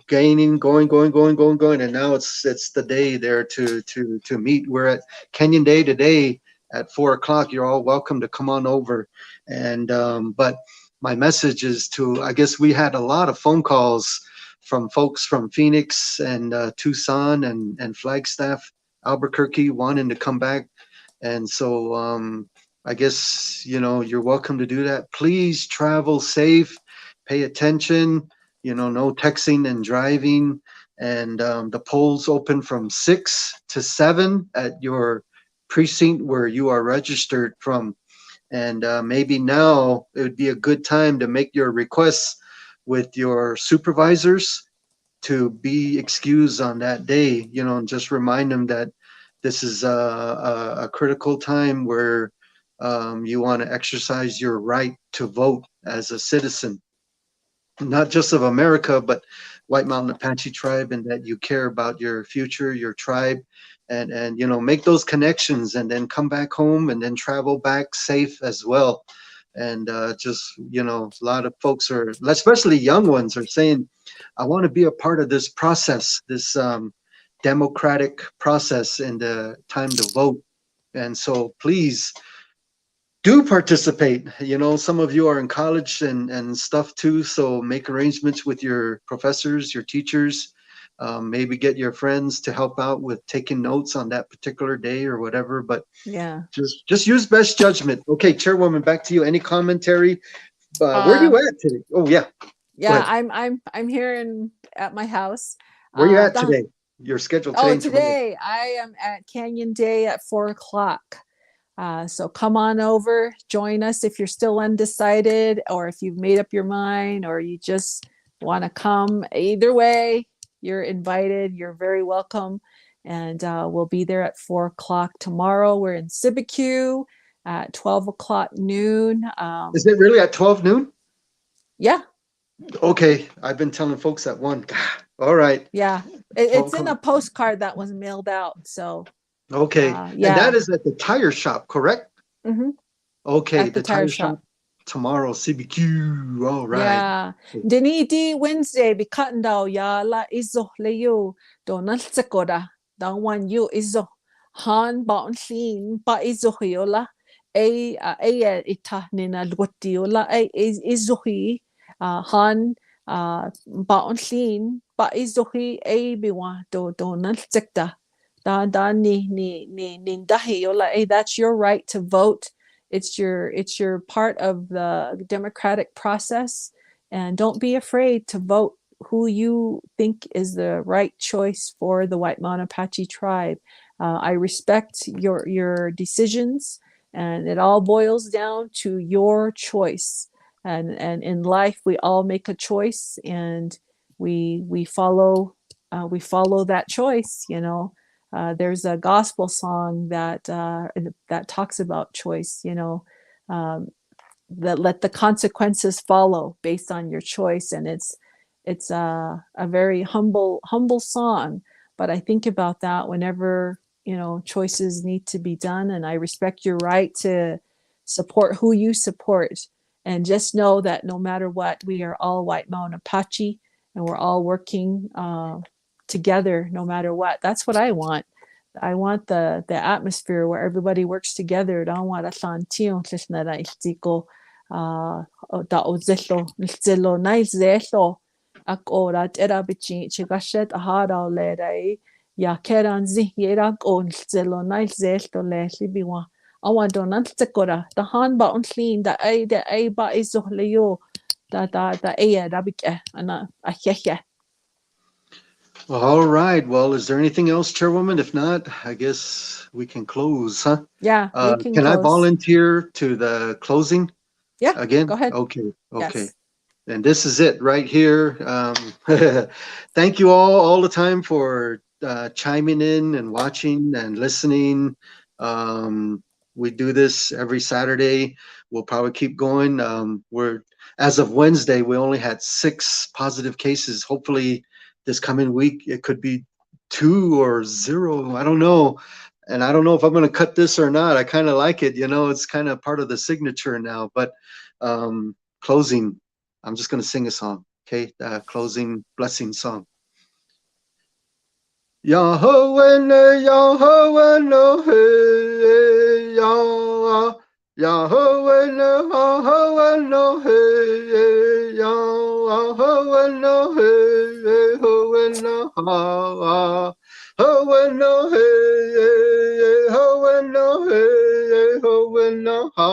going, and now it's the day there to meet. We're at Kenyon Day today at 4 o'clock. You're all welcome to come on over. And but my message is to, I guess we had a lot of phone calls from folks from Phoenix and Tucson and Flagstaff, Albuquerque, wanting to come back. And so I guess, you're welcome to do that. Please travel safe, pay attention, no texting and driving. And the polls open from 6 to 7 at your precinct where you are registered from. And maybe now it would be a good time to make your requests with your supervisors to be excused on that day, and just remind them that this is a critical time where you want to exercise your right to vote as a citizen, not just of America, but White Mountain Apache tribe, and that you care about your future, your tribe, and make those connections, and then come back home and then travel back safe as well. And just, a lot of folks are, especially young ones, are saying, I want to be a part of this process, this democratic process in the time to vote. And so please do participate. Some of you are in college and stuff too, so make arrangements with your professors, your teachers, maybe get your friends to help out with taking notes on that particular day or whatever. But Yeah. just use best judgment. Okay, Chairwoman, back to you. Any commentary? Where are you at today? Oh yeah. Yeah, I'm here at my house. Where are you at today? Your schedule today and tomorrow. Today I am at Canyon Day at 4 o'clock. So come on over, join us if you're still undecided, or if you've made up your mind, or you just want to come. Either way, you're invited. You're very welcome. And we'll be there at 4 o'clock tomorrow. We're in Sibique. at 12 o'clock noon. Is it really at 12 noon? Yeah. Okay. I've been telling folks at 1. All right. Yeah. It's in a postcard that was mailed out. So, okay. And yeah. that is at the tire shop, correct? Mm-hmm. Okay. At the tire shop. Tomorrow, CBQ. All right. Yeah. Dinidi Wednesday, Bikandao, ya la izo leyo, Donald Sekora, Don Wan Yu izo, Han Baun Clean, Ba izo hiola, ita nina lwatiola, izohi, Han Baun Clean, Ba izohi, biwa, Donald Sekta, ni dahiola, that's your right to vote. It's your part of the democratic process, and don't be afraid to vote who you think is the right choice for the White Mountain Apache tribe. I respect your decisions, and it all boils down to your choice. And in life, we all make a choice, and we follow that choice. There's a gospel song that talks about choice, that let the consequences follow based on your choice. And it's a very humble song, but I think about that whenever choices need to be done. And I respect your right to support who you support, and just know that no matter what, we are all White Mountain Apache, and we're all working together no matter what. That's what I want. I want the atmosphere where everybody works together. I don't want a santio na raitiko da ozelo nilzelo naizelo akora tera bichi chigashet ahara lerai ya keranzi yerak o nilzelo naizelo le libiwa. I want donant tekora the han ba unclean da ai ba izo leo da aya da bike ana ahya. All right. Well, is there anything else, Chairwoman? If not, I guess we can close, huh? Yeah, we can Can close. I volunteer to the closing? Yeah, again? go ahead. Okay. Yes. And this is it right here. Thank you all the time for chiming in and watching and listening. We do this every Saturday. We'll probably keep going. As of Wednesday, we only had 6 positive cases. Hopefully this coming week, it could be 2 or 0. I don't know. And I don't know if I'm going to cut this or not. I kind of like it. It's kind of part of the signature now. But closing, I'm just going to sing a song. Okay. Closing blessing song. Yahweh, Yahweh, no, hey, Yah. Yahweh, Yahweh, no, hey, Yahweh, no, hey, Yahweh, no, ha. Yahweh, no, hey, Yahweh, no, hey, Yahweh, no, ha.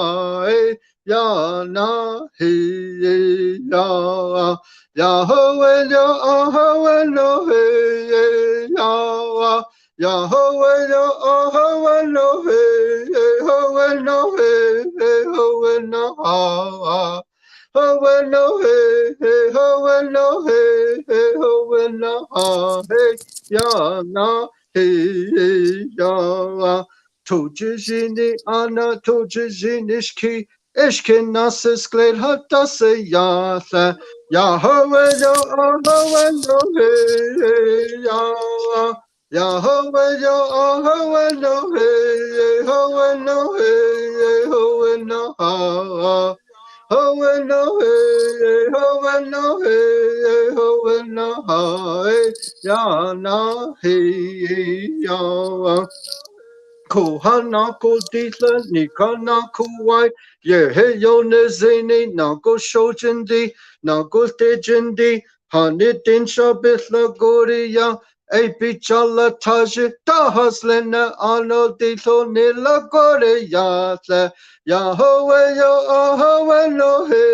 Yah, na, hey, Yah. Yahweh, Yahweh, no, hey, Yah. Yahweh, Yahweh, no, hey, Yahweh, no, hey, Yahweh, no, ha. Yahweh, no, hey, Yahweh, no, hey, Yahweh, no, ha. Hey, Yah, na, hey, Yah. Tujizini, ana, tujiziniski. Eşkin nasıl skler hatta seyahla Yahweh Yahweh Yahweh Yah Yahweh Yahweh Yahweh Yahweh Yahweh Yahweh Yahweh Yahweh Yahweh Yahweh Yah Yah Kohana ko ditla nikana kuwai ye he yo nezini na go shojindi na go tejindi hanitin shabitla goria e bichala taji tahaslena ano dito nila goria tle Yahweh Yahweh no he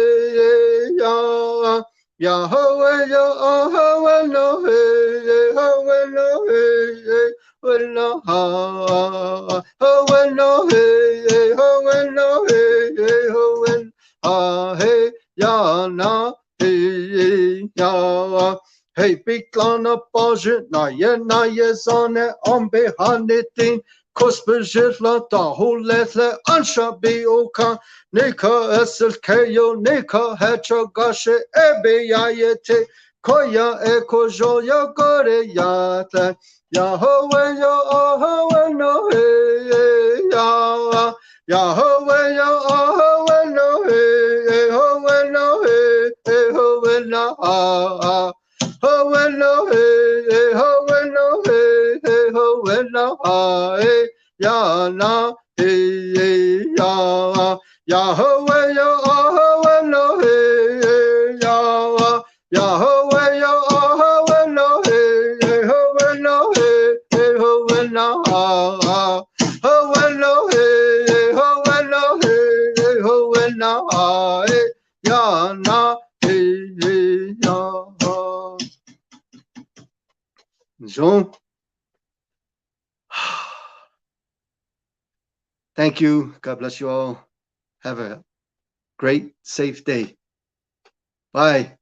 Yah Yahweh Yahweh no he Yahweh no he when no ha, oh when no hey, oh when no hey, oh when ha hey ya na hey ya hey big lana baje na ye zane on behanitin Kospejitla da huletle ansha bi oka nika esel keyo nika hecha gashe ebe yayete koya eko joya gore yata Yahweh Yahweh no he ya Yahweh Yahweh no he Yahweh no he Yahweh no ha Yahweh no he Yahweh no he Yahweh no ha ya na he ya Yahweh Yahweh no he ya Yahweh Yahweh no he Yahweh no he Yahweh no ha Yahweh no he Yahweh no he Yahweh no ha ya na he ya so thank you. God bless you all. Have a great, safe day. Bye.